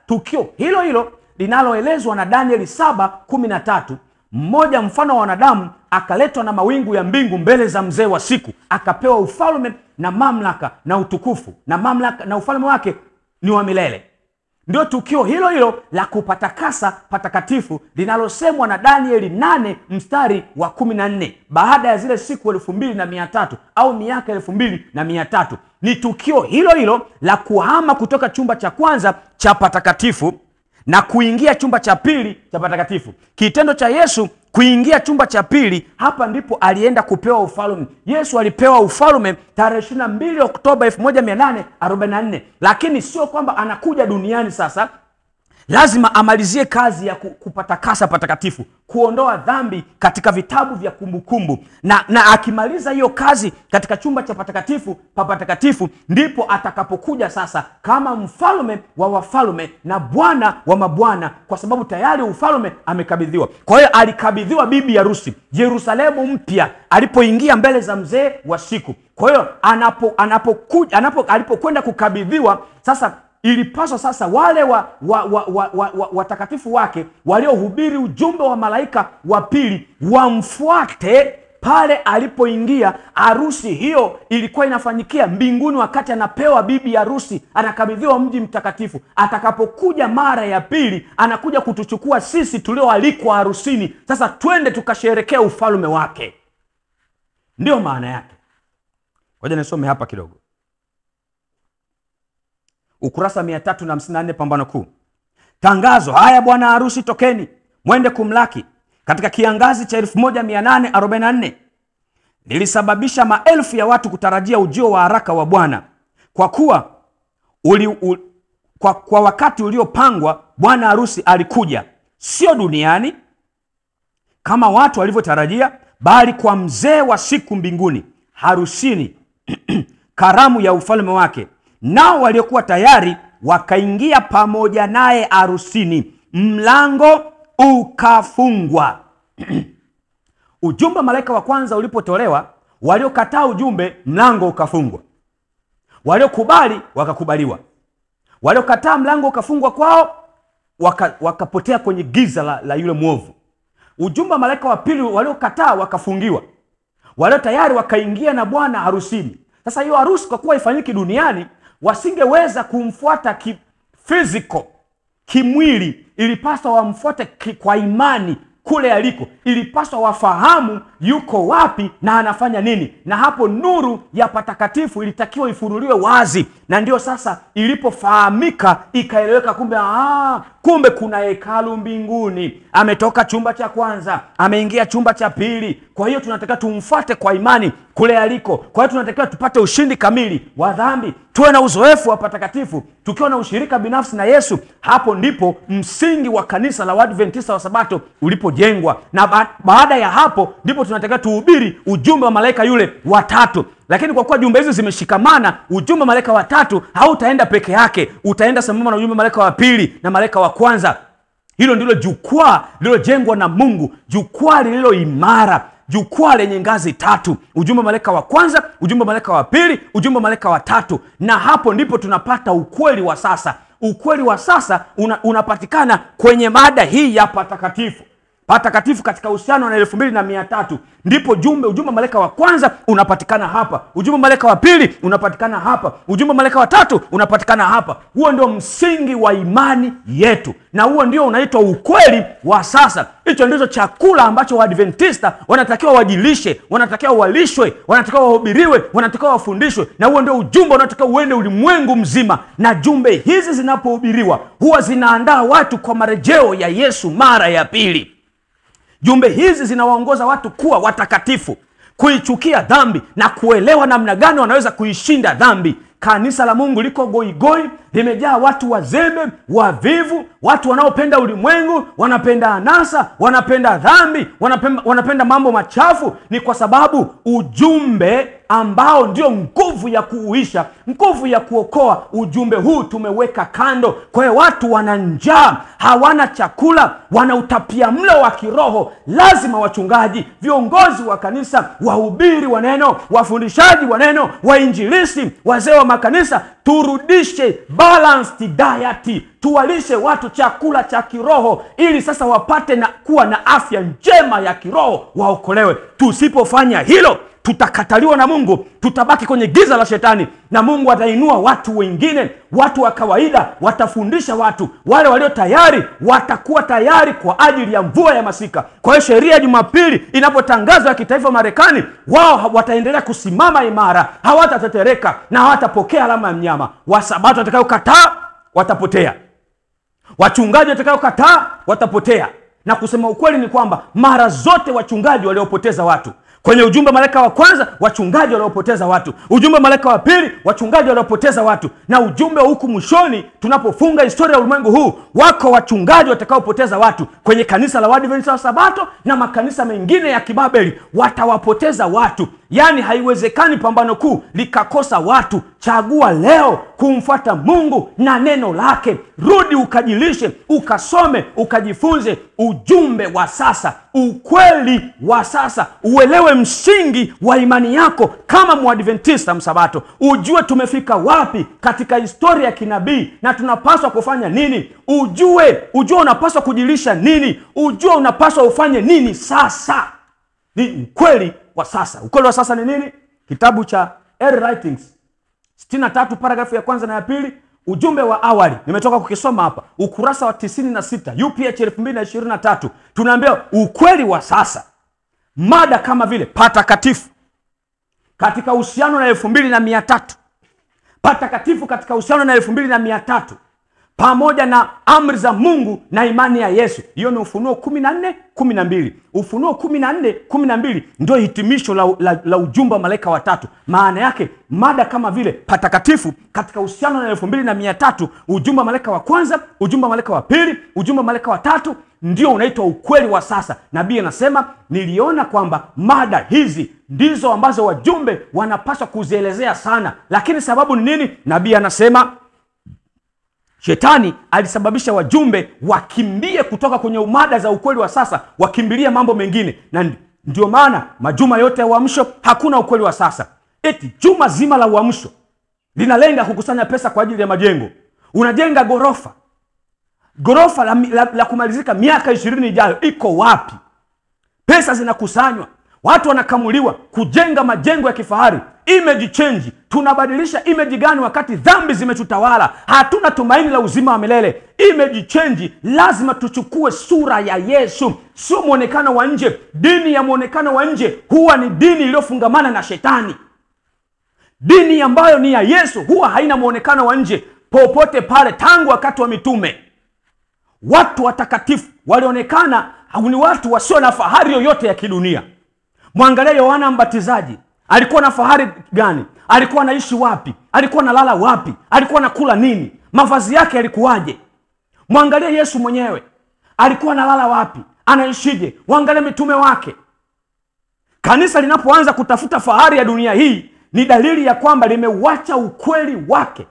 tukio hilo hilo linaloelezwa na Danieli 7:13, mmoja mfano wa wanadamu akaletwa na mawingu ya mbingu mbele za mzee wa siku, akapewa ufalme na mamlaka na utukufu, na mamlaka na ufalme wake ni wa milele. Ndio tukio hilo hilo la kupatakasa patakatifu linalosemwa na Danieli 8 mstari wa 14, baada ya zile siku 2300 au miaka 2300. Ni tukio hilo hilo la kuhama kutoka chumba cha kwanza cha patakatifu na kuingia chumba cha pili cha patakatifu. Kitendo cha Yesu kuingia chumba cha pili, hapa ndipo alienda kupewa ufalme. Yesu alipewa ufalme tarehe 22 Oktoba 1844, lakini sio kwamba anakuja duniani sasa lazima amalizie kazi ya kupatakasa patakatifu, kuondoa dhambi katika vitabu vya kumbukumbu, na akimaliza hiyo kazi katika chumba cha patakatifu, ndipo atakapokuja sasa kama mfalme wa wafalme na Bwana wa mabwana, kwa sababu tayari ufalme amekabidhiwa. Kwa hiyo alikabidhiwa bibi harusi, Yerusalemu mpya, alipoingia mbele za mzee wa siku. Kwa hiyo alipokwenda kukabidhiwa sasa, ilipaswa sasa wale watakatifu wake waliohubiri ujumbe wa malaika wa pili wamfuate pale alipoingia. Harusi hiyo ilikuwa inafanyikia mbinguni wakati anapewa bibi harusi, anakabidhiwa mji mtakatifu. Atakapokuja mara ya pili, anakuja kutuchukua sisi tulioalikwa harusini, sasa twende tukasherekea ufalme wake. Ndio maana yake. Ngoja nisome hapa kidogo. Ukurasa 354, Pambano Kuu. Tangazo: haya bwana harusi, tokeni mwende kumlaki. Katika kiangazi cha 1844 lilisababisha maelfu ya watu kutarajia ujio wa haraka wa Bwana, kwa kuwa kwa wakati uliopangwa bwana harusi alikuja, sio duniani kama watu walivyotarajia, bali kwa mzee wa siku mbinguni, harusini karamu ya ufalme wake. Nao waliokuwa tayari wakaingia pamoja naye harusini, mlango ukafungwa. Ujumbe malaika wa kwanza ulipotolewa, waliokataa ujumbe, mlango ukafungwa. Waliokubali wakakubaliwa. Waliokataa, mlango ukafungwa kwao, wakapotea kwenye giza la yule mwovu. Ujumbe malaika wa pili, waliokataa wakafungiwa. Walio tayari wakaingia na Bwana harusini. Sasa hiyo harusi kwa kuwa ifanyiki duniani, wasingeweza kumfuata physical, kimwili. Ilipaswa wamfuate kwa imani kule aliko. Ilipaswa wafahamu yuko wapi na anafanya nini, na hapo nuru ya patakatifu ilitakiwa ifunuliwe wazi. Na ndio sasa ilipofahamika, ikaeleweka, kumbe kuna hekalu mbinguni. Ametoka chumba cha kwanza, ameingia chumba cha pili. Kwa hiyo tunatakiwa tumfuate kwa imani kule aliko. Kwa hiyo tunatakiwa tupate ushindi kamili wa dhambi, tuwe na uzoefu wa patakatifu, tukiwa na ushirika binafsi na Yesu. Hapo ndipo msingi wa kanisa la Waadventista wa Sabato ulipojengwa. Na baada ya hapo ndipo tunatakiwa tuhubiri ujumbe wa malaika yule watatu. Lakini kwa kuwa jumbe hizi zimeshikamana, ujumbe wa malaika watatu hautaenda peke yake, utaenda sambamba na ujumbe wa malaika wa pili na malaika wa kwanza. Hilo ndilo jukwaa lililojengwa na Mungu, jukwaa lililo imara, jukwaa lenye ngazi tatu: ujumbe wa malaika wa kwanza, ujumbe wa malaika wa pili, ujumbe wa malaika wa tatu. Na hapo ndipo tunapata ukweli wa sasa. Ukweli wa sasa unapatikana kwenye mada hii ya patakatifu. Patakatifu katika uhusiano na 2300 ndipo ujumbe malaika wa kwanza unapatikana hapa. Ujumbe malaika wa pili unapatikana hapa. Ujumbe malaika wa tatu unapatikana hapa. Huo ndio msingi wa imani yetu, na huo ndio unaitwa ukweli wa sasa. Hicho ndicho chakula ambacho Waadventista wanatakiwa wajilishe, wanatakiwa walishwe, wanatakiwa wahubiriwe, wanatakiwa wafundishwe, na huo ndio ujumbe unatakiwa uende ulimwengu mzima. Na jumbe hizi zinapohubiriwa huwa zinaandaa watu kwa marejeo ya Yesu mara ya pili. Jumbe hizi zinawaongoza watu kuwa watakatifu, kuichukia dhambi na kuelewa namna gani wanaweza kuishinda dhambi. Kanisa la Mungu liko goigoi, limejaa watu wazembe, wavivu, watu wanaopenda ulimwengu, wanapenda anasa, wanapenda dhambi, wanapenda mambo machafu. Ni kwa sababu ujumbe ambao ndio nguvu ya kuuisha, nguvu ya kuokoa, ujumbe huu tumeweka kando. Kwa hiyo watu wana njaa, hawana chakula, wana utapia mlo wa kiroho. Lazima wachungaji, viongozi wa kanisa, wahubiri wa neno, wafundishaji wa neno, wainjilisti, wazee wa makanisa, turudishe balanced diet, tuwalishe watu chakula cha kiroho ili sasa wapate kuwa na afya njema ya kiroho, waokolewe. Tusipofanya hilo, tutakataliwa na Mungu, tutabaki kwenye giza la shetani, na Mungu atainua watu wengine, watu wa kawaida, watafundisha watu. Wale walio tayari watakuwa tayari kwa ajili ya mvua ya masika. Kwa hiyo sheria ya Jumapili inapotangazwa ya kitaifa Marekani, wao wataendelea kusimama imara, hawatatetereka na hawatapokea alama ya mnyama. Wasabato watakayokataa watapotea, wachungaji watakayokataa watapotea. Na kusema ukweli ni kwamba mara zote wachungaji waliopoteza watu. Kwenye ujumbe malaika wa kwanza, wachungaji waliopoteza watu. Ujumbe malaika wa pili, wachungaji waliopoteza watu. Na ujumbe huku mwishoni, tunapofunga historia ya ulimwengu huu, wako wachungaji watakaopoteza watu. Kwenye kanisa la Waadventista wa Sabato na makanisa mengine ya kibabeli, watawapoteza watu. Yaani haiwezekani pambano kuu likakosa watu. Chagua leo kumfuata Mungu na neno lake. Rudi ukajilishe, ukasome, ukajifunze ujumbe wa sasa, ukweli wa sasa. Uelewe msingi wa imani yako kama Mwadventista Msabato. Ujue tumefika wapi katika historia ya kinabii na tunapaswa kufanya nini. Ujue unapaswa kujilisha nini. Ujue unapaswa ufanye nini sasa. Ni ukweli wa sasa. Ukweli wa sasa ni nini? Kitabu cha Early Writings 63 paragrafu ya kwanza na ya pili, ujumbe wa awali. Nimetoka kukisoma hapa, ukurasa wa 96, UPH 2023. Tunaambia ukweli wa sasa. Mada kama vile patakatifu katika uhusiano na 2300, patakatifu katika uhusiano na 2300, pamoja na amri za Mungu na imani ya Yesu. Hiyo ni Ufunuo 14:12. Ufunuo 14:12 ndio hitimisho la ujumbe wa malaika watatu. Maana yake mada kama vile patakatifu katika uhusiano na 2300, ujumbe wa malaika wa kwanza, ujumbe wa malaika wa pili, ujumbe wa malaika wa tatu, ndio unaitwa ukweli wa sasa. Nabii anasema niliona kwamba mada hizi ndizo ambazo wajumbe wanapaswa kuzielezea sana. Lakini sababu ni nini? Nabii anasema Shetani alisababisha wajumbe wakimbie kutoka kwenye mada za ukweli wa sasa, wakimbilia mambo mengine. Na ndio maana majuma yote ya uamsho hakuna ukweli wa sasa. Eti juma zima la uamsho linalenga kukusanya pesa kwa ajili ya majengo. Unajenga gorofa la kumalizika miaka 20 ijayo. Iko wapi? Pesa zinakusanywa, watu wanakamuliwa kujenga majengo ya kifahari. Image change. Tunabadilisha image gani wakati dhambi zimetutawala? Hatuna tumaini la uzima wa milele. Image change, lazima tuchukue sura ya Yesu, sio muonekano wa nje. Dini ya muonekano wa nje huwa ni dini iliyofungamana na shetani. Dini ambayo ni ya Yesu huwa haina muonekano wa nje popote pale. Tangu wakati wa mitume, watu watakatifu walionekana ni watu wasio na fahari yoyote ya kidunia. Mwangalia Yohana Mbatizaji, alikuwa na fahari gani? Alikuwa anaishi wapi? Alikuwa analala wapi? Alikuwa anakula nini? Mavazi yake yalikuwaje? Mwangalie Yesu mwenyewe, alikuwa analala wapi? Anaishije? Mwangalie mitume wake. Kanisa linapoanza kutafuta fahari ya dunia hii, ni dalili ya kwamba limewacha ukweli wake,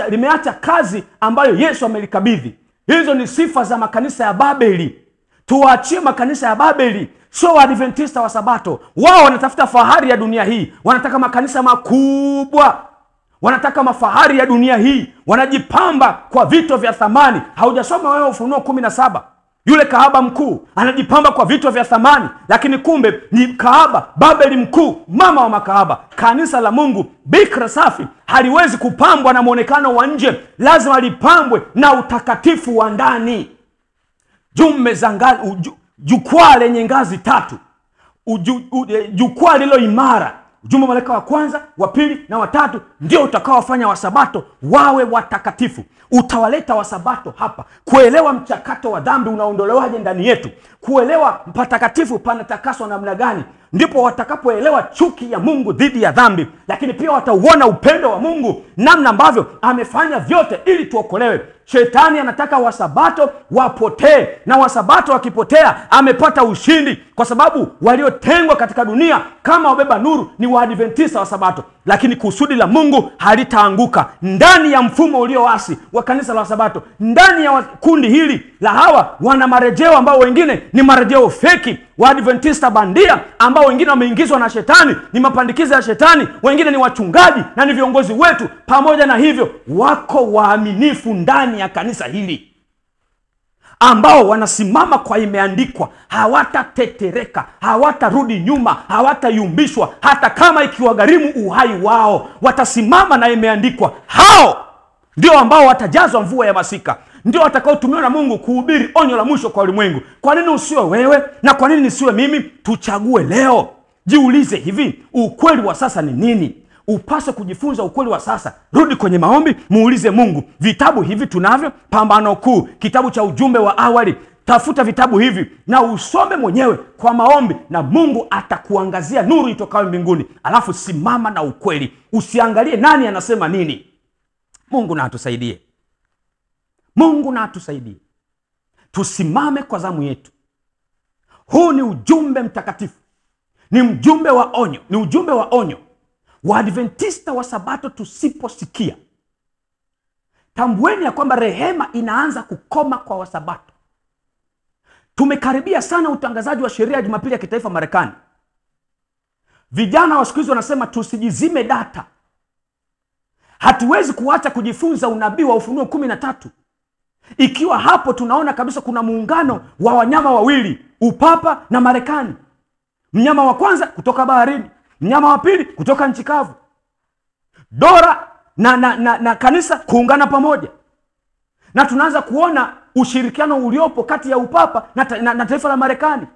limeacha kazi ambayo Yesu amelikabidhi. Hizo ni sifa za makanisa ya Babeli. Tuachie makanisa ya Babeli, sio Waadventista wa Sabato. Wao wanatafuta fahari ya dunia hii, wanataka makanisa makubwa, wanataka mafahari ya dunia hii, wanajipamba kwa vito vya thamani. Haujasoma wewe Ufunuo 17? Yule kahaba mkuu anajipamba kwa vito vya thamani, lakini kumbe ni kahaba Babeli mkuu, mama wa makahaba. Kanisa la Mungu bikira safi haliwezi kupambwa na muonekano wa nje, lazima lipambwe na utakatifu wa ndani. Jukwaa lenye ngazi tatu, jukwaa lilo imara. Ujumbe wa malaika wa kwanza, wa pili na watatu ndio utakaowafanya Wasabato wawe watakatifu. Utawaleta Wasabato hapa kuelewa mchakato wa dhambi unaondolewaje ndani yetu, kuelewa patakatifu panatakaswa namna gani. Ndipo watakapoelewa chuki ya Mungu dhidi ya dhambi, lakini pia watauona upendo wa Mungu namna ambavyo amefanya vyote ili tuokolewe. Shetani anataka Wasabato wapotee, na Wasabato wakipotea amepata ushindi, kwa sababu waliotengwa katika dunia kama wabeba nuru ni Waadventista wa Sabato. Lakini kusudi la Mungu halitaanguka ndani ya mfumo ulioasi wa kanisa la Sabato. Ndani ya kundi hili la hawa wana marejeo ambao wengine ni marejeo feki, Waadventista bandia ambao wengine wameingizwa na shetani, ni mapandikizo ya shetani, wengine ni wachungaji na ni viongozi wetu. Pamoja na hivyo, wako waaminifu ndani ya kanisa hili ambao wanasimama kwa imeandikwa. Hawatatetereka, hawatarudi nyuma, hawatayumbishwa hata kama ikiwagharimu uhai wao. Watasimama na imeandikwa. Hao ndio ambao watajazwa mvua ya masika, ndio watakaotumiwa na Mungu kuhubiri onyo la mwisho kwa ulimwengu. Kwa nini usiwe wewe na kwa nini nisiwe mimi? Tuchague leo. Jiulize hivi, ukweli wa sasa ni nini? Upase kujifunza ukweli wa sasa. Rudi kwenye maombi, muulize Mungu. Vitabu hivi tunavyo, Pambano Kuu, kitabu cha ujumbe wa awali. Tafuta vitabu hivi na usome mwenyewe kwa maombi, na Mungu atakuangazia nuru itokayo mbinguni. Alafu simama na ukweli, usiangalie nani anasema nini. Mungu na atusaidie. Mungu na atusaidie. Tusimame kwa zamu yetu. Huu ni ujumbe mtakatifu, ni ujumbe wa onyo, ni ujumbe wa onyo. Waadventista wa Sabato tusiposikia, tambueni ya kwamba rehema inaanza kukoma kwa Wasabato. Tumekaribia sana utangazaji wa sheria ya Jumapili ya kitaifa Marekani. Vijana wa siku hizi wanasema tusijizime data. Hatuwezi kuacha kujifunza unabii wa Ufunuo 13. Ikiwa hapo tunaona kabisa kuna muungano wa wanyama wawili, upapa na Marekani. Mnyama wa kwanza kutoka baharini, mnyama wa pili kutoka nchi kavu. Dola na kanisa kuungana pamoja. Na tunaanza kuona ushirikiano uliopo kati ya upapa na taifa la Marekani.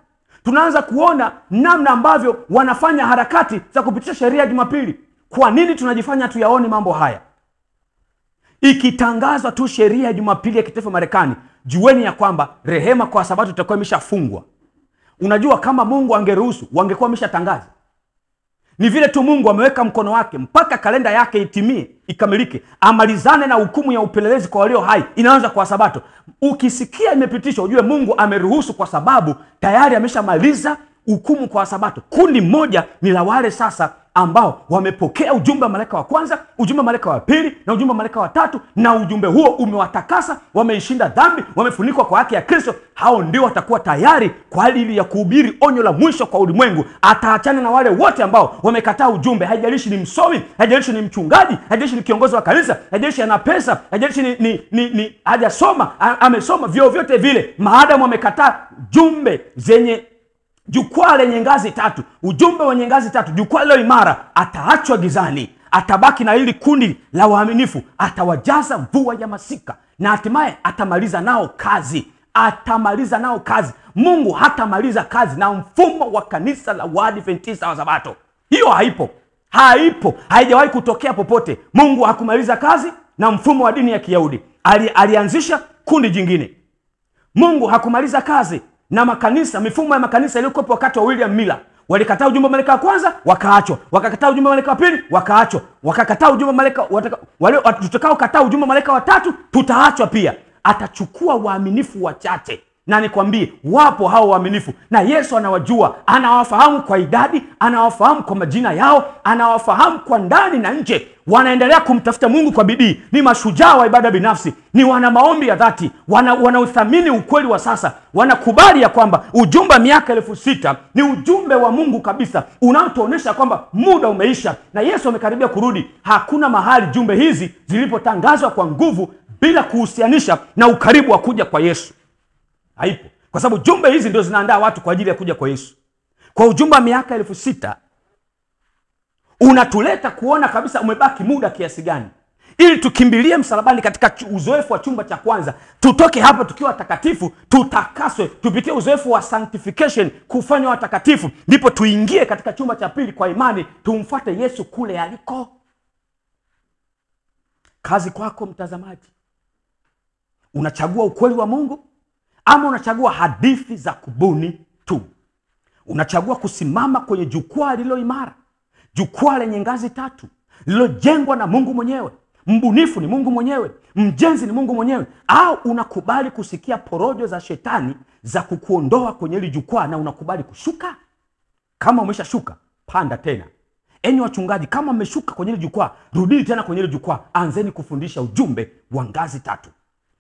Tunaanza kuona namna ambavyo wanafanya harakati za kupitisha sheria ya Jumapili. Kwa nini tunajifanya tuyaone mambo haya? Ikitangazwa tu sheria ya Jumapili ya kitaifa Marekani, jueni ya kwamba rehema kwa Sabato itakuwa imeshafungwa. Unajua, kama Mungu angeruhusu wangekuwa wameshatangaza. Ni vile tu Mungu ameweka mkono wake mpaka kalenda yake itimie, ikamilike, amalizane na hukumu ya upelelezi kwa walio hai. Inaanza kwa Sabato. Ukisikia imepitishwa, ujue Mungu ameruhusu, kwa sababu tayari ameshamaliza hukumu kwa Sabato. Kundi moja ni la wale sasa ambao wamepokea ujumbe wa malaika wa kwanza, ujumbe wa malaika wa pili na ujumbe wa malaika wa tatu, na ujumbe huo umewatakasa, wameishinda dhambi, wamefunikwa kwa haki ya Kristo. Hao ndio watakuwa tayari kwa ajili ya kuhubiri onyo la mwisho kwa ulimwengu. Ataachana na wale wote ambao wamekataa ujumbe. Haijalishi ni msomi, haijalishi ni mchungaji, haijalishi ni kiongozi wa kanisa, haijalishi ana pesa, haijalishi ni hajasoma, amesoma, vyovyote vile, maadamu wamekataa jumbe zenye jukwaa lenye ngazi tatu, ujumbe wenye ngazi tatu, jukwaa lilo imara, ataachwa gizani. Atabaki na hili kundi la waaminifu, atawajaza mvua ya masika, na hatimaye atamaliza nao kazi. Atamaliza nao kazi. Mungu hatamaliza kazi na mfumo wa kanisa la Waadventista wa Sabato. Hiyo haipo, haijawahi kutokea popote. Mungu hakumaliza kazi na mfumo wa dini ya Kiyahudi. Alianzisha kundi jingine. Mungu hakumaliza kazi na makanisa, mifumo ya makanisa iliyokuwa wakati wa William Miller. Walikataa ujumbe wa malaika wa kwanza, wakaachwa. Wakakataa ujumbe wa malaika wa pili, wakaachwa. Wakakataa ujumbe wa malaika tutakao kataa ujumbe wa malaika wa tatu, tutaachwa pia. Atachukua waaminifu wachache Na nikwambie, wapo hao waaminifu, na Yesu anawajua, anawafahamu kwa idadi, anawafahamu kwa majina yao, anawafahamu kwa ndani na nje. Wanaendelea kumtafuta Mungu kwa bidii, ni mashujaa wa ibada binafsi, ni wana maombi ya dhati, wanauthamini ukweli wa sasa, wanakubali ya kwamba ujumbe wa miaka 6,000 ni ujumbe wa Mungu kabisa, unaotuonesha kwamba muda umeisha na Yesu amekaribia kurudi. Hakuna mahali jumbe hizi zilipotangazwa kwa nguvu bila kuhusianisha na ukaribu wa kuja kwa Yesu. Haipo. Kwa sababu jumbe hizi ndio zinaandaa watu kwa ajili ya kuja kwa Yesu. Kwa ujumbe wa miaka 6,000 unatuleta kuona kabisa umebaki muda kiasi gani, ili tukimbilie msalabani katika uzoefu wa chumba cha kwanza. Tutoke hapa tukiwa watakatifu, tutakaswe, tupitie uzoefu wa sanctification, kufanywa watakatifu, ndipo tuingie katika chumba cha pili kwa imani, tumfuate Yesu kule aliko. Kazi kwako mtazamaji. Unachagua ukweli wa Mungu ama unachagua hadithi za kubuni tu? Unachagua kusimama kwenye jukwaa lililo imara, jukwaa lenye ngazi 3, lililojengwa na Mungu mwenyewe? Mbunifu ni Mungu mwenyewe, mjenzi ni Mungu mwenyewe. Au unakubali kusikia porojo za shetani za kukuondoa kwenye hili jukwaa na unakubali kushuka? Kama umeshashuka, panda tena. Enyi wachungaji, kama mmeshuka kwenye hili jukwaa, rudini tena kwenye hili jukwaa. Anzeni kufundisha ujumbe wa ngazi 3.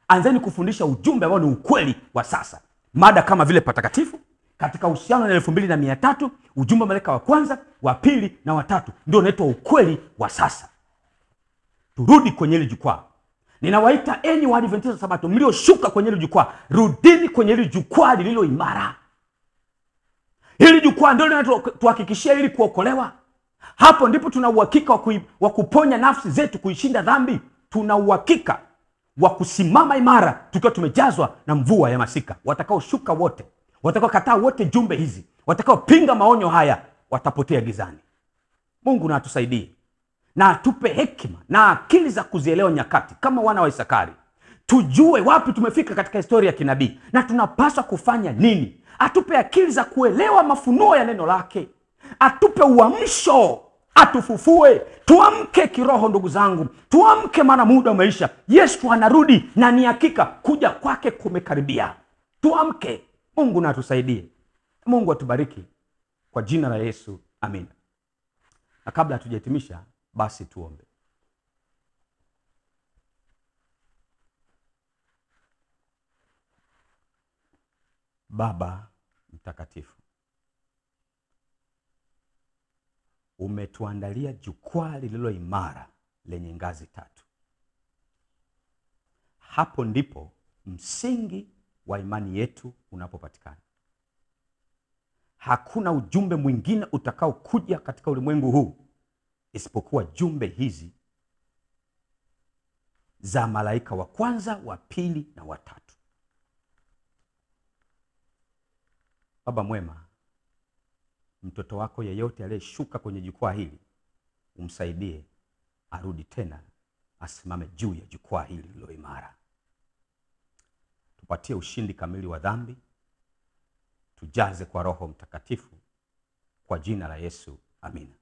Anzeni kufundisha ujumbe ambao ni ukweli wa sasa. Mada kama vile patakatifu, katika uhusiano na 2300, ujumbe wa malaika wa kwanza, wa pili na wa tatu, ndio unaitwa ukweli wa sasa. Turudi kwenye hili jukwaa. Ninawaita enyi Waadventista wa Sabato mlioshuka kwenye hili jukwaa, rudini kwenye hili jukwaa lililo imara. Hili jukwaa ndio linatuhakikishia ili kuokolewa. Hapo ndipo tuna uhakika wa kuponya nafsi zetu, kuishinda dhambi. Tuna uhakika wa kusimama imara tukiwa tumejazwa na mvua ya masika. Watakaoshuka wote, watakaokataa wote jumbe hizi, watakaopinga maonyo haya, watapotea gizani. Mungu na atusaidie na atupe hekima na akili za kuzielewa nyakati kama wana wa Isakari. Tujue wapi tumefika katika historia ya kinabii na tunapaswa kufanya nini. Atupe akili za kuelewa mafunuo ya neno lake. Atupe uamsho, atufufue. Tuamke kiroho ndugu zangu. Tuamke, maana muda umeisha. Yesu anarudi na ni hakika kuja kwake kumekaribia. Tuamke. Mungu na atusaidie. Mungu atubariki kwa jina la Yesu. Amin. Na kabla hatujahitimisha, basi tuombe. Baba mtakatifu, umetuandalia jukwaa lililo imara lenye ngazi 3. Hapo ndipo msingi wa imani yetu unapopatikana. Hakuna ujumbe mwingine utakao kuja katika ulimwengu huu isipokuwa jumbe hizi za malaika wa kwanza, wa pili na wa tatu. Baba mwema, mtoto wako yeyote aliyeshuka kwenye jukwaa hili, umsaidie arudi tena, asimame juu ya jukwaa hili lililo imara. Tupatie ushindi kamili wa dhambi. Tujaze kwa Roho Mtakatifu, kwa jina la Yesu. Amina.